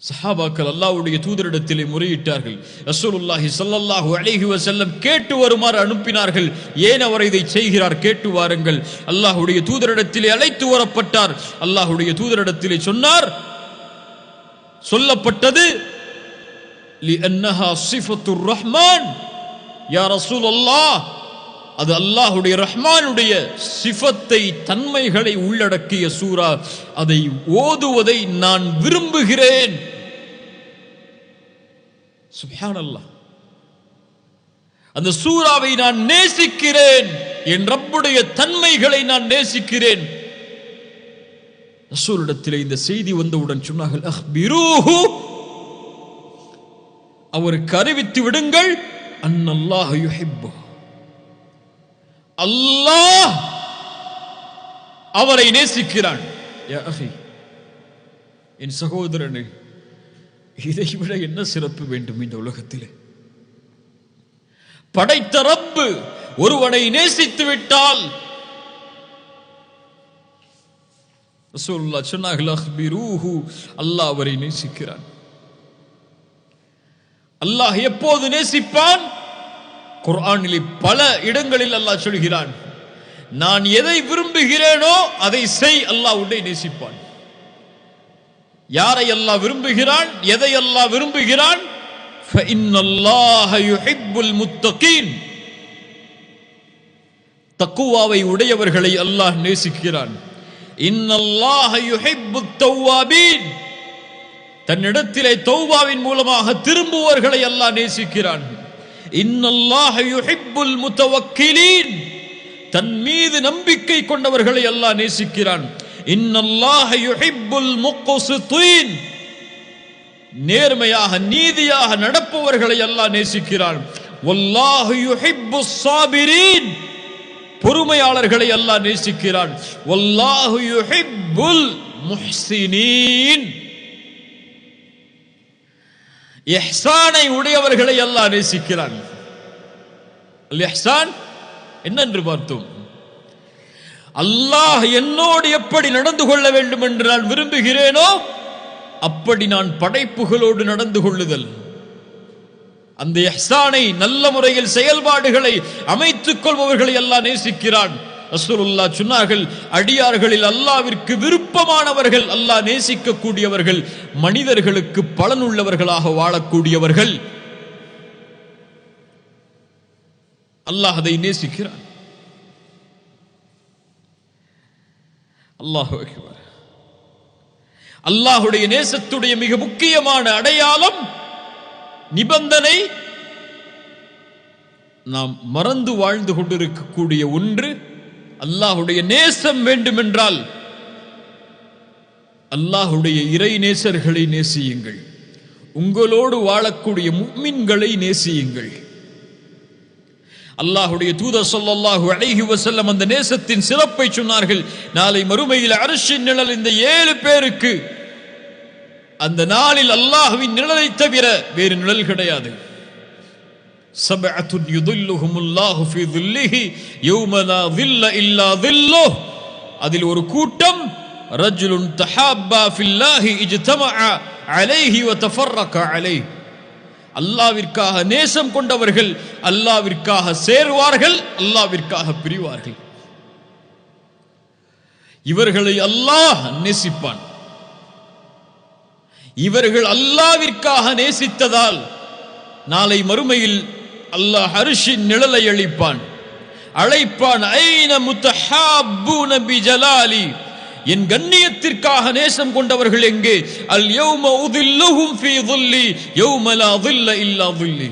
சஹாபாக்கள் அல்லாஹ்வுடைய தூதரிடத்திலே முறையிட்டார்கள். ரசூலுல்லாஹி ஸல்லல்லாஹு அலைஹி வஸல்லம் கேட்டு வருமாறு அனுப்பினார்கள். ஏன் அவர் இதை செய்கிறார், கேட்டு வாருங்கள். அல்லாஹ்வுடைய தூதரிடத்திலே அழைத்து வரப்பட்டார். அல்லாஹ்வுடைய தூதரிடத்திலே சொல்லப்பட்டது லிஅன்னஹா ஸிஃபத்துர் ரஹ்மான். யா ரசூலல்லாஹ், அது அல்லாஹ்வுடைய ரஹ்மானுடைய சிஃபத்தை, தன்மைகளை உள்ளடக்கிய சூரா. அதை ஓதுவதை நான் விரும்புகிறேன். சுப்ஹானல்லாஹ், அந்த சூராவை நான் நேசிக்கிறேன். என் ரப்புடைய தன்மைகளை நான் நேசிக்கிறேன். ரசூலிடத்தில் இந்த செய்தி வந்தவுடன் சொன்னார்கள், அக்பிரூஹு, அவருக்கு அறிவித்து விடுங்கள், அன்னல்லாஹ யுஹிப்பு, அல்லாஹ் அவரை நேசிக்கிறான். யா அஹி, என் சகோதரனே, இதைவிட என்ன சிறப்பு வேண்டும் இந்த உலகத்திலே? படைத்த ரப்பு ஒருவனை நேசித்து விட்டால் ரசூலுல்லாஹ் சொன்னார்கள், அக்பிரூஹு, அல்லாஹ் அவரை நேசிக்கிறான். அல்லாஹ் எப்போது நேசிப்பான்? குர்ஆனிலே பல இடங்களில் அல்லாஹ் சொல்கிறான், நான் எதை விரும்புகிறேனோ அதை செய், அல்லாஹ் உன்னை நேசிப்பான். யாரை அல்லாஹ் விரும்புகிறான், எதை அல்லாஹ் விரும்புகிறான்? ஃபஇன்னல்லாஹ யுஹிப்புல் முத்தகீன், தக்வாவை உடையவர்களை அல்லாஹ் நேசிக்கிறான். இன்னல்லாஹ யுஹிப்புத் தவ்வாபீன், தன்னிடத்திலே தௌபாவின் மூலமாக திரும்புவர்களை அல்லாஹ் நேசிக்கிறான். இன்னல்லாஹ யுஹிப்புல் முத்தவக்கிலீன், தன் மீது நம்பிக்கை கொண்டவர்களை அல்லாஹ் நேசிக்கிறான். இன்னல்லாஹ யுஹிப்புல் முக்ஸிதீன், நேர்மையாக நீதியாக நடப்பவர்களை அல்லாஹ் நேசிக்கிறான். வல்லாஹு யுஹிப்புஸ் ஸாபிரீன், பொறுமையாளர்களை அல்லாஹ் நேசிக்கிறான். வல்லாஹு யுஹிப்புல் முஹ்ஸினீன், இஹ்சானை உடையவர்களை அல்லாஹ் நேசிக்கிறான். அல் இஹ்சான் என்னென்று பார்த்தோம். அல்லாஹ் என்னோடு எப்படி நடந்து கொள்ள வேண்டும் என்று நான் விரும்புகிறேனோ அப்படி நான் படைப்புகளோடு நடந்து கொள்ளுதல். அந்த இஹ்சானை, நல்ல முறையில் செயல்பாடுகளை அமைத்துக் கொள்பவர்களை அல்லாஹ் நேசிக்கிறான். ரசூலுல்லாஹ் சொன்னார்கள், அடியார்களில் அல்லாஹ்விற்கு விருப்பமானவர்கள், அல்லாஹ் நேசிக்கக்கூடியவர்கள், மனிதர்களுக்கு பலனுள்ளவர்களாக வாழக்கூடியவர்கள். அல்லாஹ் அதை நேசிக்கிறான். அல்லாஹு அக்பர். அல்லாஹுடைய நேசத்துடைய மிக முக்கியமான அடையாளம், நிபந்தனை, நாம் மறந்து வாழ்ந்து கொண்டிருக்கக்கூடிய ஒன்று. அல்லாஹுடைய நேசம் வேண்டுமென்றால் அல்லாஹுடைய இறை நேசர்களை நேசியுங்கள், உங்களோடு வாழக்கூடிய முஃமின்களை நேசியுங்கள். அல்லாஹுடைய தூதர் ஸல்லல்லாஹு அலைஹி வஸல்லம் அந்த நேசத்தின் சிறப்பை சொன்னார்கள். நாளை மறுமையில் அர்ஷின் நிழல் இந்த 7 பேருக்கு, அந்த நாளில் அல்லாஹ்வின் நிழலை தவிர வேறு நிழல் கிடையாது. சபஅத்துன் யுதில்லுஹுமுல்லாஹு ஃபீ ظில்லிஹி யௌம லா ظில்ல இல்லா ظில்லுஹ், அதில் ஒரு கூட்டம், ரஜுலுன் தஹாப்பா ஃபில்லாஹி இஜ்தமஅ அலைஹி வ தஃபர்ரக அலைஹி, அல்லாஹ்விற்காக நேசம் கொண்டவர்கள் அல்லாஹ்விற்காக சேர்வார்கள், அல்லாஹ்விற்காக பிரிவார்கள். இவர்களை அல்லாஹ் நேசிப்பான். இவர்கள் அல்லாஹ்விற்காக நேசித்ததால் நாளை மறுமையில் அல்லாஹ் அர்ஷின் நிழலை அளிப்பான், அழைப்பான். ஐன முத்தஹாப்பூன பிஜலாலி, என் கண்ணியத்திற்காக நேசம் கொண்டவர்கள் எங்கே? அல் யௌம உதில்லுஹும் ஃபீ ظில்லி யௌம லா ظில்ல இல்லா ظில்லி,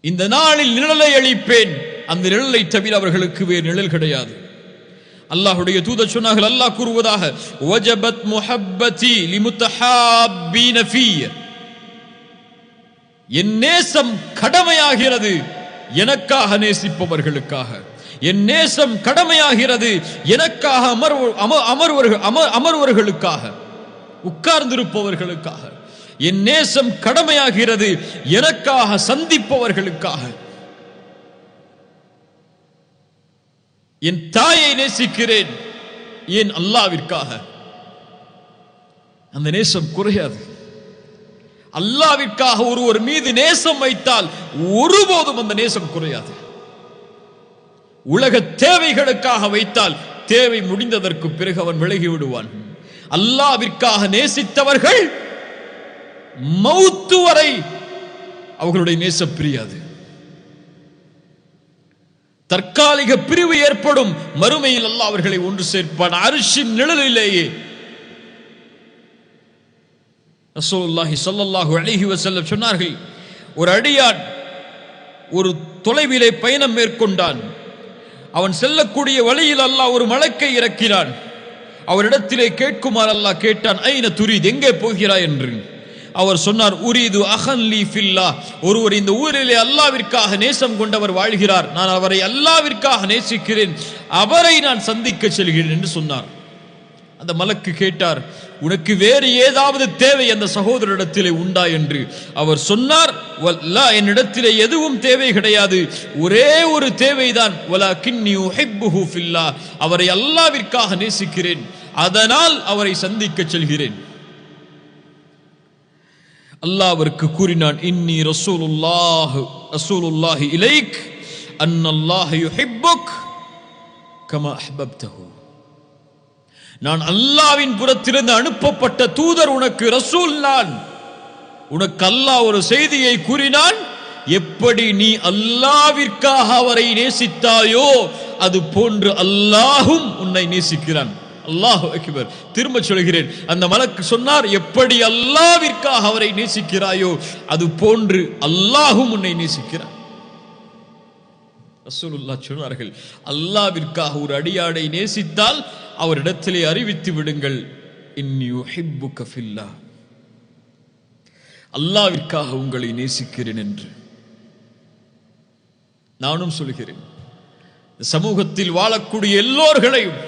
இந்த நாளில் நிழலை அளிப்பேன், அந்த நிழலை தவிர அவர்களுக்கு வேறு நிழல் கிடையாது. அல்லாஹ்வுடைய தூதர் சொன்னார்கள், அல்லாஹ் கூறுவதாக, வஜபத் முஹப்பதி லிமுத்தஹாப்பீன ஃபீ, என் நேசம் கடமையாகிறது எனக்காக நேசிப்பவர்களுக்காக. என் நேசம் கடமையாகிறது எனக்காக அமர்வர்களுக்காக, உட்கார்ந்திருப்பவர்களுக்காக. என் நேசம் கடமையாகிறது எனக்காக சந்திப்பவர்களுக்காக. என் தாயை நேசிக்கிறேன் ஏன்? அல்லாஹ்விற்காக. அந்த நேசம் குறையாது. அல்லாஹ்விற்காக ஒருவர் மீது நேசம் வைத்தால் ஒருபோதும் அந்த நேசம் குறையாது. உலக தேவைகளுக்காக வைத்தால் தேவை முடிந்ததற்கு பிறகு அவன் விலகி விடுவான். அல்லாஹ்விற்காக நேசித்தவர்கள் மௌத்து வரை அவர்களுடைய நேசம் பிரியாது. தற்காலிக பிரிவு ஏற்படும், மறுமையில் அல்லாஹ் அவர்களை ஒன்று சேர்ப்பான் அர்ஷின் நிழலிலேயே. ரசூலுல்லாஹி ஸல்லல்லாஹு அலைஹி வஸல்லம் சொன்னார்கள், ஒரு அடியான் ஒரு தொலைவிலே பயணம் மேற்கொண்டான். அவன் செல்லக்கூடிய வழியில் அல்லாஹ் ஒரு மலக்கை இறக்கினான். அவரிடத்திலே கேட்குமாறு அல்லாஹ் கேட்டான், ஐன துரீத், எங்கே போகிறாய் என்று. அவர் சொன்னார், உரீது அஹன் லீ ஃபில்லாஹ், ஒருவர் இந்த ஊரிலே அல்லாஹ்விற்காக நேசம் கொண்டவர் வாழ்கிறார், நான் அவரை அல்லாஹ்விற்காக நேசிக்கிறேன், அவரை நான் சந்திக்க செல்கிறேன் என்று சொன்னார். அந்த மலக்கு கேட்டார், உனக்கு வேறு ஏதாவது தேவை அந்த சகோதரரிடத்திலே உண்டா என்று. அவர் சொன்னார், வல்லா, என்னிடத்திலே எதுவும் தேவை கிடையாது, ஒரே ஒரு தேவைதான், வலாகின்னி உஹிப்புஹு ஃபில்லாஹ், அவரை அல்லாஹ்விற்காக நேசிக்கிறேன், அதனால் அவரை சந்திக்க செல்கிறேன். அல்லாஹ் அவருக்கு கூறினான், இன்னி ரசூலுல்லாஹி இலைக் அன்னல்லாஹ யுஹிப்புக் கமா அஹ்பப்தஹு, நான் அல்லாஹ்வின் புறத்திலிருந்து அனுப்பப்பட்ட தூதர், உனக்கு ரசூல் நான். உனக்கு அல்லாஹ் ஒரு செய்தியை கூறினான், எப்படி நீ அல்லாஹ்விற்காக அவரை நேசித்தாயோ அது போன்று அல்லாஹும் உன்னை நேசிக்கிறான். அல்லாஹு அக்பர். திரும்ப சொல்கிறேன், அந்த மலக்கு சொன்னார், எப்படி அல்லாஹ்விற்காக அவரை நேசிக்கிறாயோ அது போன்று அல்லாஹும் உன்னை நேசிக்கிறான். ரசூலுல்லாஹ் சொன்னார்கள், அல்லாஹ்விற்காக ஒரு அடியானை நேசித்தால் அவரிடத்திலே அறிவித்து விடுங்கள், இன்னி உஹிப்புக ஃபில்லாஹ், அல்லாஹ்விற்காக உங்களை நேசிக்கிறேன் என்று. நானும் சொல்கிறேன், சமூகத்தில் வாழக்கூடிய எல்லோர்களையும்,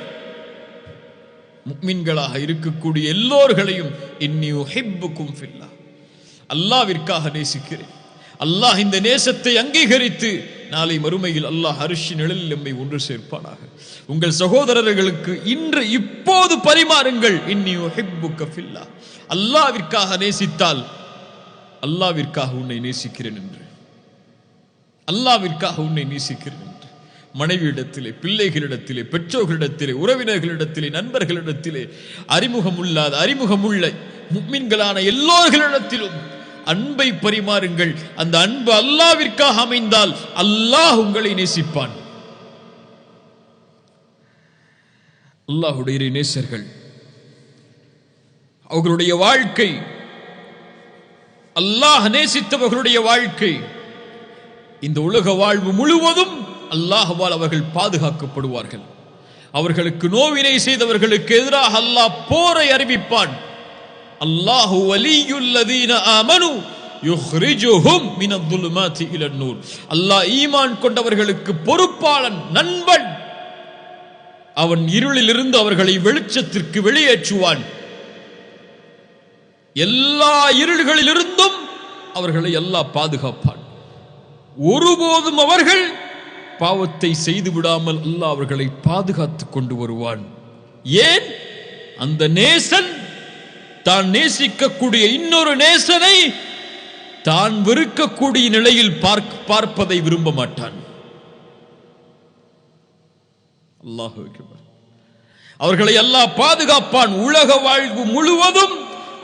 முஃமின்களாக இருக்கக்கூடிய எல்லோர்களையும், இன்னி உஹிப்புகும் ஃபில்லாஹ், அல்லாஹ்விற்காக நேசிக்கிறேன். அல்லாஹ் இந்த நேசத்தை அங்கீகரித்து நாளை மறுமையில் அல்லாஹ் அர்ஷின் நிழலில் நம்மை ஒன்று சேர்ப்பானாக. உங்கள் சகோதரர்களுக்கு இன்று இப்போது பரிமாறுங்கள், இன்னி உஹிப்புக ஃபில்லாஹ், அல்லாஹ்விற்காக நேசித்தால் அல்லாஹ்விற்காக உன்னை நேசிக்கிறேன் என்று, அல்லாஹ்விற்காக உன்னை நேசிக்கிறேன் என்று. மனைவியிடத்திலே, பிள்ளைகளிடத்திலே, பெற்றோர்களிடத்திலே, உறவினர்களிடத்திலே, நண்பர்களிடத்திலே, அறிமுகமுள்ள முஃமின்களான எல்லோர்களிடத்திலும் அன்பை பரிமாறுங்கள். அந்த அன்பு அல்லாஹ்விற்காக அமைந்தால் அல்லாஹ் உங்களை நேசிப்பான். அல்லாஹ்வுடைய நேசர்கள், அவர்களுடைய வாழ்க்கை, அல்லாஹ் நேசித்தவர்களுடைய வாழ்க்கை, இந்த உலக வாழ்வு முழுவதும் அல்லாஹ்வால் அவர்கள் பாதுகாக்கப்படுவார்கள். அவர்களுக்கு நோவினை செய்தவர்களுக்கு எதிராக அல்லாஹ் போரை அறிவிப்பான். அல்லாஹு வலியுல்லதீன ஆமனு யுஹ்ரிஜுஹும் மினல்-ظுலுமாத்தி இலன்-நூர், அல்லாஹ் ஈமான் கொண்டவர்களுக்கு பொறுப்பாளன், நண்பன். அவன் இருளில் இருந்து அவர்களை வெளிச்சத்திற்கு வெளியேற்றுவான். எல்லா இருள்களிலிருந்தும் அவர்களை அல்லாஹ் பாதுகாப்பான். ஒருபோதும் அவர்கள் பாவத்தை செய்து விடாமல் அல்லாஹ் அவர்களை பாதுகாத்துக் கொண்டு வருவான். ஏன்? அந்த நேசன் தான் நேசிக்கக்கூடிய இன்னொரு நேசனை தான் வெறுக்கக்கூடிய நிலையில் பார்ப்பதை விரும்ப மாட்டான். அல்லாஹு அக்பர். அவர்களை அல்லாஹ் பாதுகாப்பான். உலக வாழ்வு முழுவதும்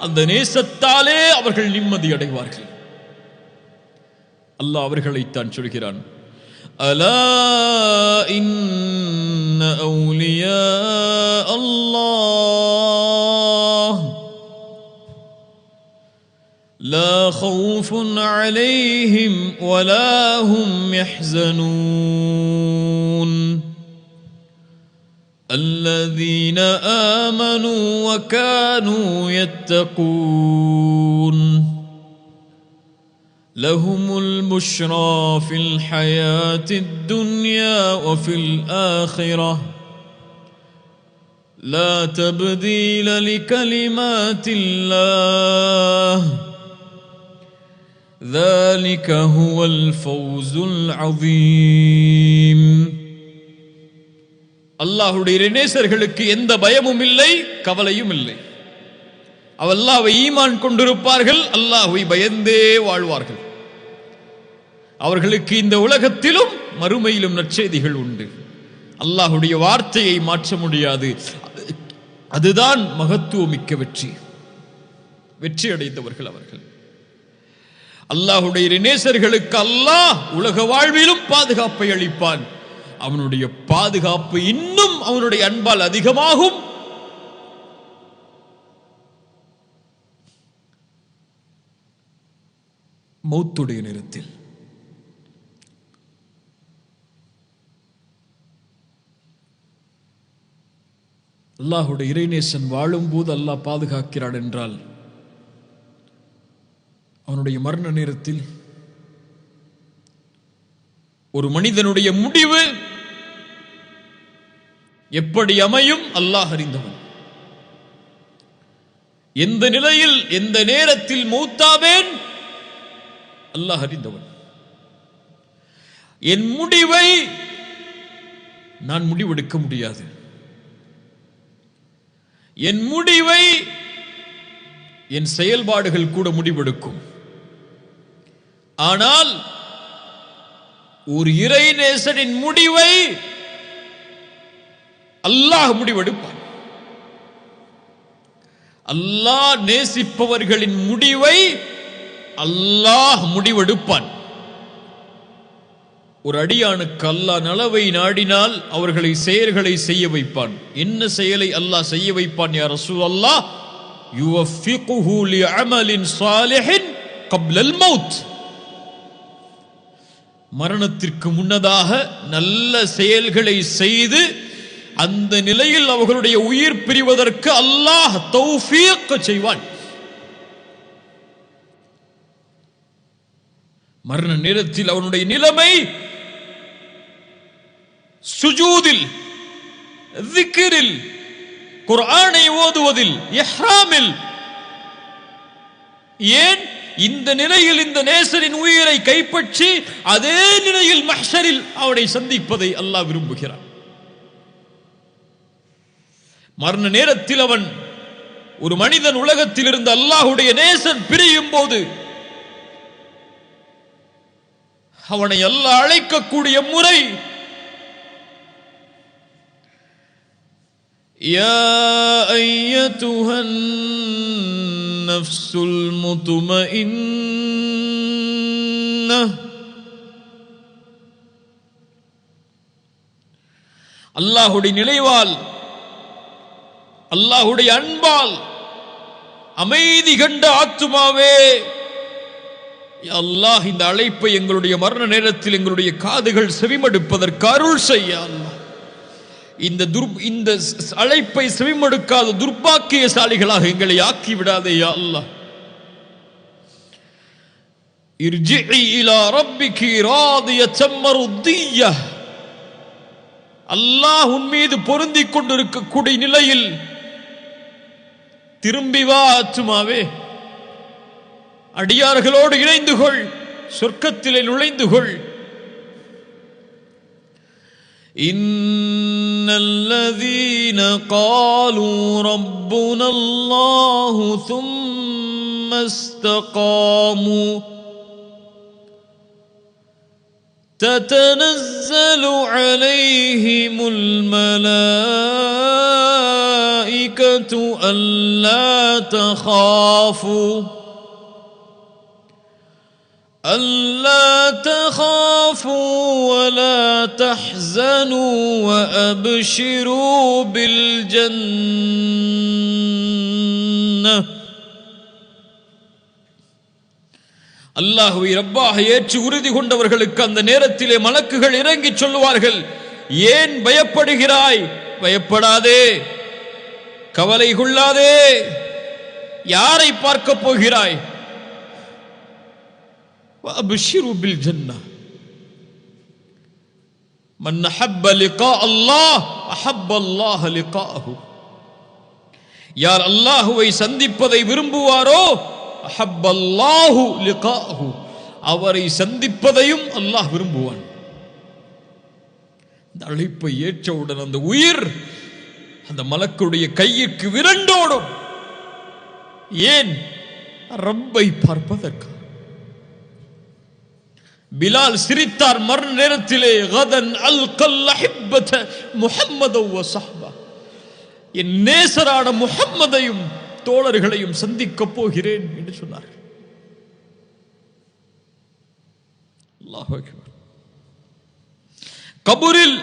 அந்த நேசத்தாலே அவர்கள் நிம்மதி அடைவார்கள். அல்லாஹ் அவர்களைத்தான் சொல்கிறான், அலா இன்ன அவுலியா அல்லாஹ் லா ஹவுஃபுன் அலைஹிம் வலா ஹும் யஹ்ஸனூன் الذين آمنوا وكانوا يتقون لهم البشرى في الحياة الدنيا وفي الآخرة لا تبديل لكلمات الله ذلك هو الفوز العظيم. அல்லாஹ்வுடைய நேசர்களுக்கு எந்த பயமும் இல்லை, கவலையும் இல்லை. அல்லாஹ்வை ஈமான் கொண்டிருப்பார்கள், அல்லாஹ்வை பயந்தே வாழ்வார்கள். அவர்களுக்கு இந்த உலகத்திலும் மறுமையிலும் நற்செய்திகள் உண்டு. அல்லாஹ்வுடைய வார்த்தையை மாற்ற முடியாது. அதுதான் மகத்துவமிக்க வெற்றி. வெற்றி அடைந்தவர்கள் அவர்கள். அல்லாஹ்வுடைய நேசர்களுக்கு அல்லாஹ் உலக வாழ்விலும் பாதுகாப்பை அளிப்பான். அவனுடைய பாதுகாப்பு இன்னும் அவனுடைய அன்பால் அதிகமாகும். மௌத்துடைய நேரத்தில் அல்லாஹ்வுடைய இறைநேசன் வாழும்போது அல்லாஹ் பாதுகாக்கிறான் என்றால், அவனுடைய மரண நேரத்தில் ஒரு மனிதனுடைய முடிவு எப்படி அமையும் அல்லாஹ் அறிந்தவன். எந்த நிலையில் எந்த நேரத்தில் மௌத்தாவேன் அல்லாஹ் அறிந்தவன். என் முடிவை நான் முடிவெடுக்க முடியாது. என் முடிவை என் செயல்பாடுகள் கூட முடிவெடுக்கும். ஆனால் ஒரு இறைநேசனின் முடிவை அல்லாஹ் முடிவெடுப்பான். அல்லாஹ் நேசிப்பவர்களின் முடிவை அல்லாஹ் முடிவெடுப்பான். ஒரு அடியானுக்கு அல்லாஹ் நலவை நாடினால் அவர்களை செயல்களை செய்ய வைப்பான். என்ன செயலை அல்லாஹ் செய்ய வைப்பான்? யா ரசூலல்லாஹ், யுவஃபிகுஹு லிஅமலின் ஸாலிஹின் கப்லல் மௌத். மரணத்திற்கு முன்னதாக நல்ல செயல்களை செய்து அந்த நிலையில் அவர்களுடைய உயிர் பிரிவதற்கு அல்லாஹ் தௌஃபீக் செய்வான். மரண நேரத்தில் அவனுடைய நிலைமை சுஜூதில், திக்ரில், குர்ஆனை ஓதுவதில், இஹ்ராமில். ஏன் இந்த நிலையில் இந்த நேசரின் உயிரை கைப்பற்றி அதே நிலையில் மஹ்ஷரில் அவனை சந்திப்பதை அல்லாஹ் விரும்புகிறான். மரண நேரத்தில் அவன் ஒரு மனிதன் உலகத்தில் இருந்து அல்லாஹ்வுடைய நேசன் பிரியும் போது அவனை அல்லாஹ் அழைக்கக்கூடிய முறை, யா அய்யதுஹன் நஃப்ஸுல் முத்மஇன்னஹ். அல்லாஹ்வுடைய நிலைவால், அல்லாஹ்வுடைய அன்பால் அமைதி கண்ட ஆத்துமாவே, அல்லாஹ் இந்த அழைப்பை எங்களுடைய மரண நேரத்தில் எங்களுடைய காதுகள் செவிமடுப்பதற்கு அருள் செய்ய. அல்லாஹ் இந்த அழைப்பை செவிமடுக்காத துர்பாக்கியசாலிகளாக எங்களை ஆக்கி விடாதே யா அல்லாஹ். இர்ஜிஇ இலா ரப்பிகி ராதியத்தம் மர்திய்ய. அல்லாஹ் உன் மீது பொருந்திக் கொண்டிருக்கக்கூடிய நிலையில் திரும்பி வா ஆத்துமாவே. அடியார்களோடு இணைந்து கொள், சொர்க்கத்திலே நுழைந்து கொள். இன்னல்லதீன காலூ ரப்புனல்லாஹு ثم استقاموا تتنزل عليهم الملائكة ألا تخافوا ولا تحزنوا وأبشروا بالجنة. அல்லாஹ்வை ரப்பாக ஏற்று உறுதி கொண்டவர்களுக்கு அந்த நேரத்திலே மலக்குகள் இறங்கி சொல்லுவார்கள், ஏன் பயப்படுகிறாய்? பயப்படாதே, கவலை கொள்ளாதே. யாரை பார்க்க போகிறாய்? وأبشروا بالجنة من أحب لقاء الله أحب الله لقاءه. யார் அல்லாஹுவை சந்திப்பதை விரும்புவாரோ அஹப்ப அல்லாஹு லிகாஹு, அவரை சந்திப்பதையும் அல்லாஹ் விரும்புவான். இந்த அழைப்பை ஏற்றவுடன் அந்த உயிர் அந்த மலக்குடைய கையிற்கு விரண்டோடும். ஏன்? ரப்பை பார்ப்பதற்கு. பிலால் சிரித்தார் மறு நேரத்திலே, கதன் அல்கல் அஹிப்பத முஹம்மத வ ஸஹ்பா, என் நேசரான முஹம்மதையும் தோழர்களையும் சந்திக்கப் போகிறேன் என்று சொன்னார். அல்லாஹு அக்பர். கபூரில்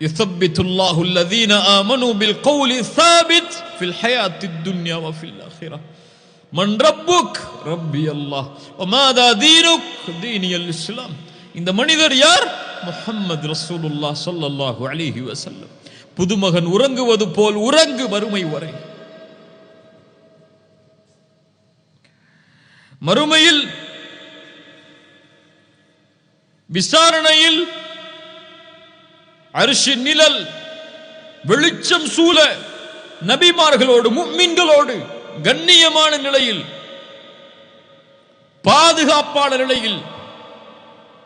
யுஸப்பித்துல்லாஹு அல்லதீன ஆமனூ பில் கௌலி ஸாபித் ஃபில் ஹயாத்தித் துன்யா வ ஃபில் ஆখিরাহ. மன் ரப்புக்? ரப்பி அல்லாஹ். வ மாதா தீனுக்? தீனியல் இஸ்லாம். இந்த மனிதர் யார்? முஹம்மது ரசூலுல்லாஹ் ஸல்லல்லாஹு அலைஹி வஸல்லம். புதுமகன் உறங்குவது போல் உறங்கு மறுமை வரை. மறுமையில் விசாரணையில் அர்ஷின் நிழல் வெளிச்சம் சூழ நபிமார்களோடு முஃமின்களோடு கண்ணியமான நிலையில் பாதுகாப்பான நிலையில்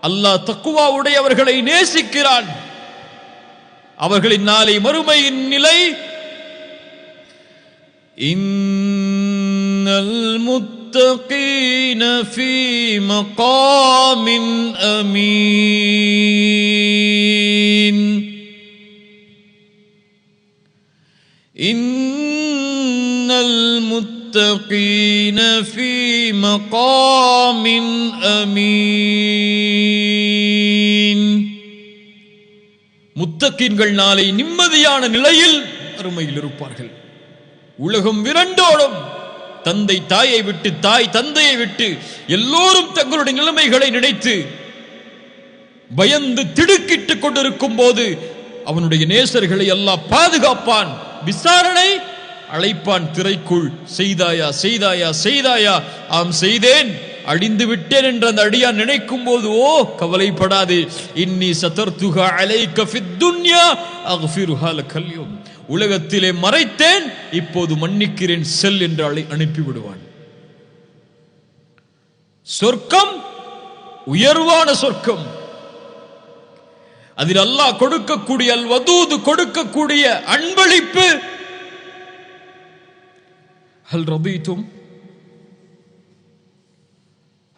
அல்லாஹ் தக்வா உடையவர்களை நேசிக்கிறான். அவர்களின் நாளை மறுமையின் நிலை, இன்னல் முத்தகீன ஃபீ மகாமின் அமீன், இன்னல் முத்தகீன ஃபீ மகாமின் அமீன். முத்தகீன்கள் நாளை நிம்மதியான நிலையில் அருமையில் இருப்பார்கள். உலகம் விரண்டோடும். தந்தை தாயை விட்டு, தாய் தந்தையை விட்டு எல்லோரும் தங்களுடைய நிலைமைகளை நினைத்து பயந்து திடுக்கிட்டுக் கொண்டிருக்கும் போது அவனுடைய நேசர்களை அல்லாஹ் பாதுகாப்பான். விசாரணை அழைப்பான் திரைக்குள். செய்தாயா செய்தாயா செய்தாயா? ஆம் செய்தேன், அழிந்து விட்டேன் என்று அந்த அடியான் நினைக்கும் போது, ஓ கவலைப்படாதே, இன்னி சதர்துஹா அலைக ஃபித் துன்யா அக்ஃபிருஹா லக்கல் யௌம், உலகத்திலே மறைத்தேன், இப்போது மன்னிக்கிறேன், செல் என்று அனுப்பி விடுவான். சொர்க்கம் உயர்வான சொர்க்கம். அதில் அல்லாஹ் கொடுக்கக்கூடிய அல் வதூது கொடுக்கக்கூடிய அன்பளிப்பு. ஹல் ரதீதும்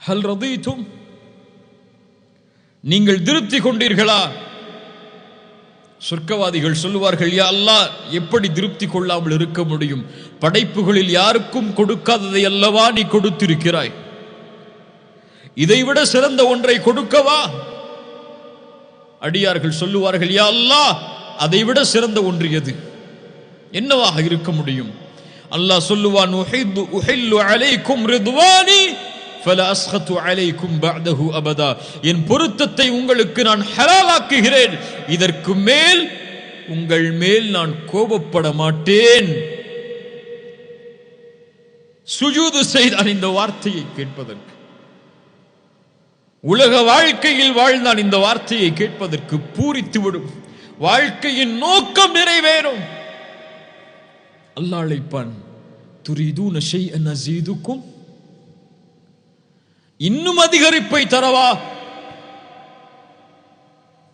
ஹல் ரதீதும், நீங்கள் திருப்தி கொண்டீர்களா? சொர்க்கவாதிகள் சொல்லுவார்கள், யா அல்லாஹ், எப்படி திருப்தி கொள்ளாமல் இருக்க முடியும்? படைப்புகளில் யாருக்கும் கொடுக்காததை அல்லவா நீ கொடுத்திருக்கிறாய். இதைவிட சிறந்த ஒன்றை கொடுக்கவா? அடியார்கள் சொல்லுவார்கள், யா அல்லாஹ், அதைவிட சிறந்த ஒன்று எது? என்னவாக இருக்க முடியும்? அல்லாஹ் சொல்லுவான், உஹில்லு அலைக்கும் ரிதுவானி ஃபலா அஸ்கது அலைக்கும் பஅதஹு அபதா, என் பொருத்தத்தை உங்களுக்கு நான் ஹலாலாக்குகிறேன், இதற்கு மேல் உங்கள் மேல் நான் கோபப்பட மாட்டேன். சுஜூது செய்தான் இந்த வார்த்தையை கேட்பதற்கு. உலக வாழ்க்கையில் வாழ்ந்தான் இந்த வார்த்தையை கேட்பதற்கு. பூரித்து விடும், வாழ்க்கையின் நோக்கம் நிறைவேறும். அல்லாஹ் அழைப்பான், துரிதூன ஷைஅன் அஸீதுக்கும், இன்னும் அதிகரிப்பை தரவா?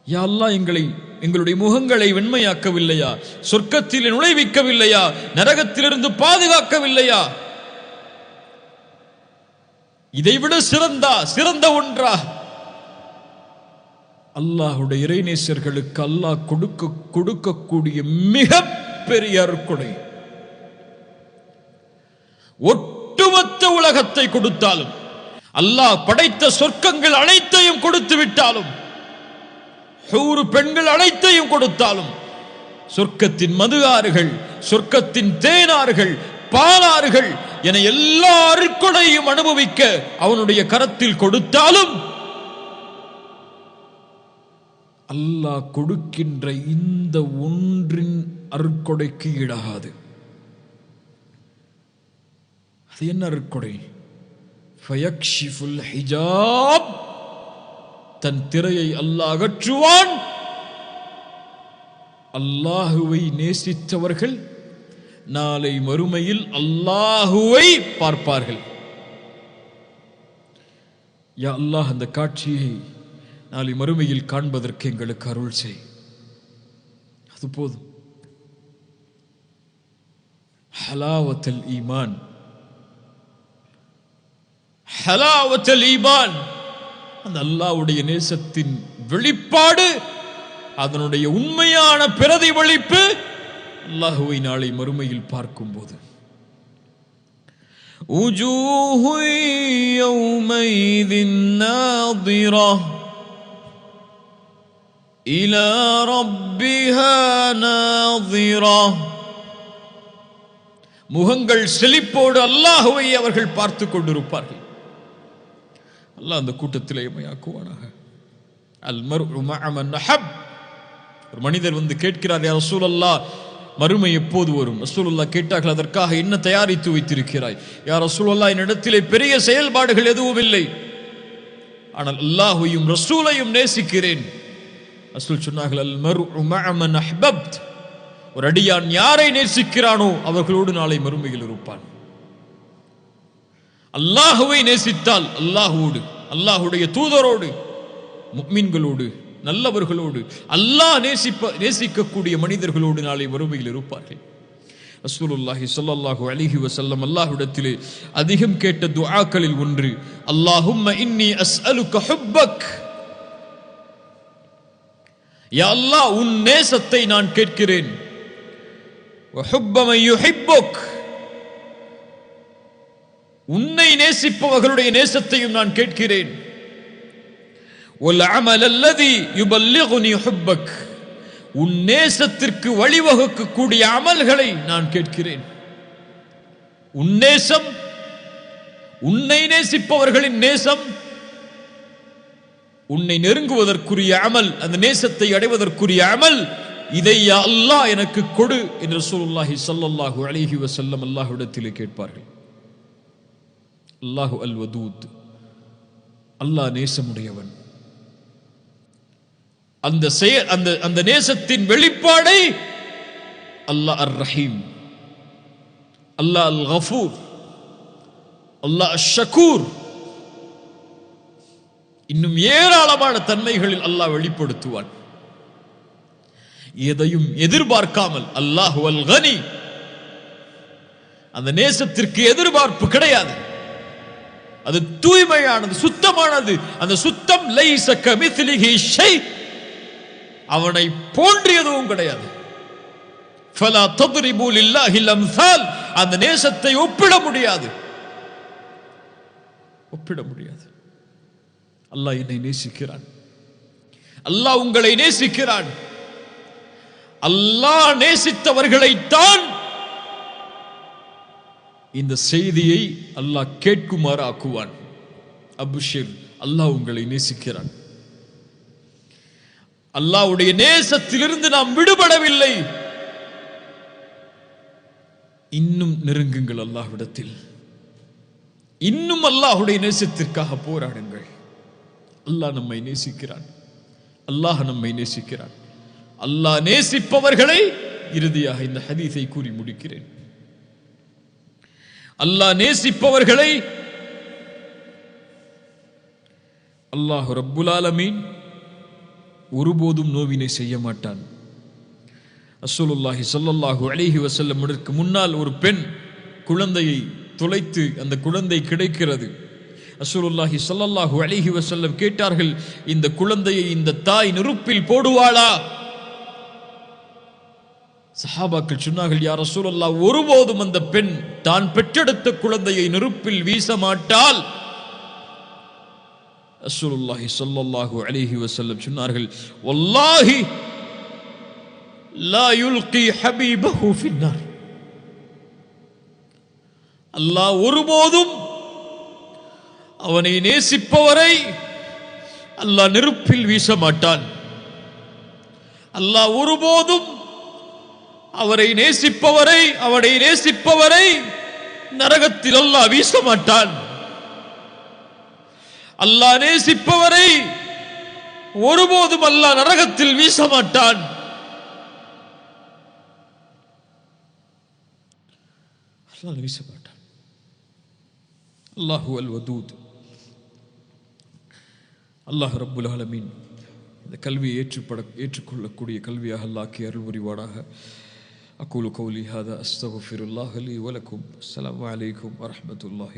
யா அல்லாஹ், எங்களுடைய முகங்களை வெண்மையாக்கவில்லையா? சொர்க்கத்தில் நுழைவிக்கவில்லையா? நரகத்திலிருந்து பாதுகாக்கவில்லையா? இதைவிட சிறந்த ஒன்றா? அல்லாஹுடைய இறைநேசர்களுக்கு அல்லாஹ் கொடுக்கக்கூடிய மிக பெரிய அருட்கொடை. ஒட்டுமொத்த உலகத்தை கொடுத்தாலும், அல்லாஹ் படைத்த சொர்க்கங்கள் அனைத்தையும் கொடுத்து விட்டாலும், ஹூர் பெண்கள் அனைத்தையும் கொடுத்தாலும், சொர்க்கத்தின் மது ஆறுகள், சொர்க்கத்தின் தேனாறுகள், பாலாறுகள் என எல்லா அருட்கொடையும் அனுபவிக்க அவனுடைய கரத்தில் கொடுத்தாலும், அல்லாஹ் கொடுக்கின்ற இந்த ஒன்றின் அருட்கொடைக்கு ஈடாகாது. அது என்ன அருட்கொடை? ஃபயக்ஷிஃபுல் ஹிஜாப், தன் திரையை அல்லாஹ் அகற்றுவான். அல்லாஹுவை நேசித்தவர்கள் நாளை மறுமையில் அல்லாஹுவை பார்ப்பார்கள். யா அல்லாஹ், அந்த காட்சியை நாளை மறுமையில் காண்பதற்கு எங்களுக்கு அருள் செய். அது போதும். ஹலாவத்துல் ஈமான், ஹலாவத்துல் ஈமான், அந்த அல்லாஹ்வுடைய நேசத்தின் வெளிப்பாடு, அதனுடைய உண்மையான பிரதிபலிப்பு அல்லாஹுவை நாளை மறுமையில் பார்க்கும்போது. وجوه يومئذ ناظرة إلى ربها ناظرة, முகங்கள் செழிப்போடு அல்லாஹுவை அவர்கள் பார்த்து கொண்டிருப்பார்கள். அல்லாஹ் அந்த கூட்டத்திலே எம்மையாக்குவானாக. அல் மர்உ மஅ மன் அஹப். ஒரு மனிதர் வந்து கேட்கிறார், யா ரசூலல்லாஹ், மறுமை எப்போது வரும்? ரசூலுல்லாஹ் கேட்டார்கள், அதற்காக என்ன தயாரித்து வைத்திருக்கிறாய்? யா ரசூலுல்லாஹ், என்னிடத்திலே பெரிய செயல்பாடுகள் எதுவும் இல்லை, ஆனால் அல்லாஹ்வையும் ரசூலையும் நேசிக்கிறேன். ரசூல் சொன்னார்கள், அல் மர்உ மஅ மன் அஹ்பப்த். ஒரு அடியான் யாரை நேசிக்கிறானோ அவர்களோடு நாளை மறுமையில் இருப்பான். அல்லாஹுவை நேசித்தால் அல்லாஹ்வோடு, அல்லாஹ்வுடைய தூதரோடு, முஃமின்களோடு, நல்லவர்களோடு, அல்லாஹ் நேசிக்கக்கூடிய மனிதர்களோடு நாளை மறுமையில் இருப்பார்கள். ரசூலுல்லாஹி ஸல்லல்லாஹு அலைஹி வஸல்லம் அல்லாஹ்விடத்திலே அதிகம் கேட்ட துஆக்களில் ஒன்று, அல்லாஹும்ம இன்னி அஸ்அலுக ஹுப்பக். யா அல்லாஹ், உன் நேசத்தை நான் கேட்கிறேன். வ ஹுப்ப மன் யுஹிப்புக், உன்னை நேசிப்பவர்களுடைய நேசத்தையும் நான் கேட்கிறேன். வல் அமல் அல்லதி யுபல்லிகுனி ஹுப்பக், உன் நேசத்திற்கு வழிவகுக்கக்கூடிய அமல்களை நான் கேட்கிறேன். உன் நேசம், உன்னை நேசிப்பவர்களின் நேசம், உன்னை நெருங்குவதற்குரிய அமல், அந்த நேசத்தை அடைவதற்கு அமல், இதை யா அல்லாஹ் எனக்கு கொடு என்று ரசூலுல்லாஹி ஸல்லல்லாஹு அலைஹி வஸல்லம் அல்லாஹ்விடத்திலே கேட்பார்கள். அல்லாஹு அல் வதூத், அல்லாஹ் நேசமுடையவன். அந்த நேசத்தின் வெளிப்பாடை அல்லாஹ் அர் ரஹீம், அல்லாஹ் அல் கஃபூர், அல்லாஹ் அஷ் ஷக்கூர், இன்னும் ஏராளமான தன்மைகளில் அல்லாஹ் வெளிப்படுத்துவான். எதையும் எதிர்பார்க்காமல். அல்லாஹு அல் கனி, அந்த நேசத்திற்கு எதிர்பார்ப்பு கிடையாது. அது தூய்மையானது, சுத்தமானது. அந்த சுத்தம் லைஸ கமித்லிஹி ஷை, அவனை போன்று எதுவும் கிடையாது. ஃபலா தத்ரிபு லில்லாஹில் அம்சால், அந்த நேசத்தை ஒப்பிட முடியாது, ஒப்பிட முடியாது. அல்லாஹ் என்னை நேசிக்கிறான், அல்லாஹ் உங்களை நேசிக்கிறான். அல்லாஹ் நேசித்தவர்களைத்தான் இந்த செய்தியை அல்லாஹ் கேட்குமாறு ஆக்குவான். அபுஷிர், அல்லாஹ் உங்களை நேசிக்கிறான். அல்லாஹ்வுடைய நேசத்திலிருந்து நாம் விடுபடவில்லை. இன்னும் நெருங்குங்கள் அல்லாஹ்விடத்தில், இன்னும் அல்லாஹ்வுடைய நேசத்திற்காக போராடுங்கள். அல்லாஹ் நம்மை நேசிக்கிறான், அல்லாஹ் நம்மை நேசிக்கிறான். அல்லாஹ் நேசிப்பவர்களை, இறுதியாக இந்த ஹதீஸை கூறி முடிக்கிறேன், அல்லாஹ் நேசிப்பவர்களை அல்லாஹ் ரப்புல் ஆலமீன் ஒருபோதும் நோவினை செய்ய மாட்டான். ரசூலுல்லாஹி ஸல்லல்லாஹு அலைஹி வஸல்லம் முன்னால் ஒரு பெண் குழந்தையை தொலைத்து அந்த குழந்தை கிடைக்கிறது. ரசூலுல்லாஹி ஸல்லல்லாஹு அலைஹி வஸல்லம் கேட்டார்கள், இந்த குழந்தையை இந்த தாய் நெருப்பில் போடுவாளா? சஹாபாக்கள் சொன்னார்கள், யா ரசூலல்லாஹ், ஒருபோதும் அந்த பெண் தான் பெற்றெடுத்த குழந்தையை நெருப்பில் வீச மாட்டாள். ரசூலுல்லாஹி ஸல்லல்லாஹு அலைஹி வஸல்லம் சொன்னார்கள், வல்லாஹி லா யுல்கி ஹபீபஹு ஃபின்னார். அல்லாஹ் ஒருபோதும் அவனை நேசிப்பவரை அல்லாஹ் நெருப்பில் வீச மாட்டான். அல்லாஹ் ஒருபோதும் அவரை நேசிப்பவரை, அவனை நேசிப்பவரை நரகத்தில் அல்லாஹ் வீச மாட்டான். அல்லாஹ் நேசிப்பவரை ஒருபோதும் அல்லாஹ் நரகத்தில் வீச மாட்டான். அல்லாஹ் வீச மாட்டான். அல்லாஹு அல் வதூத். அல்லாஹ் ரப்புல் ஆலமீன் இந்த கல்வியை ஏற்றுக்கொள்ளக்கூடிய கல்வியாக அல்லாஹ் அருள் புரிவானாக. அகூலு கௌலி ஹாதா அஸ்தக்ஃபிருல்லாஹ் லி வ லக்கும். அஸ்ஸலாமு அலைக்கும் வ ரஹ்மத்துல்லாஹி.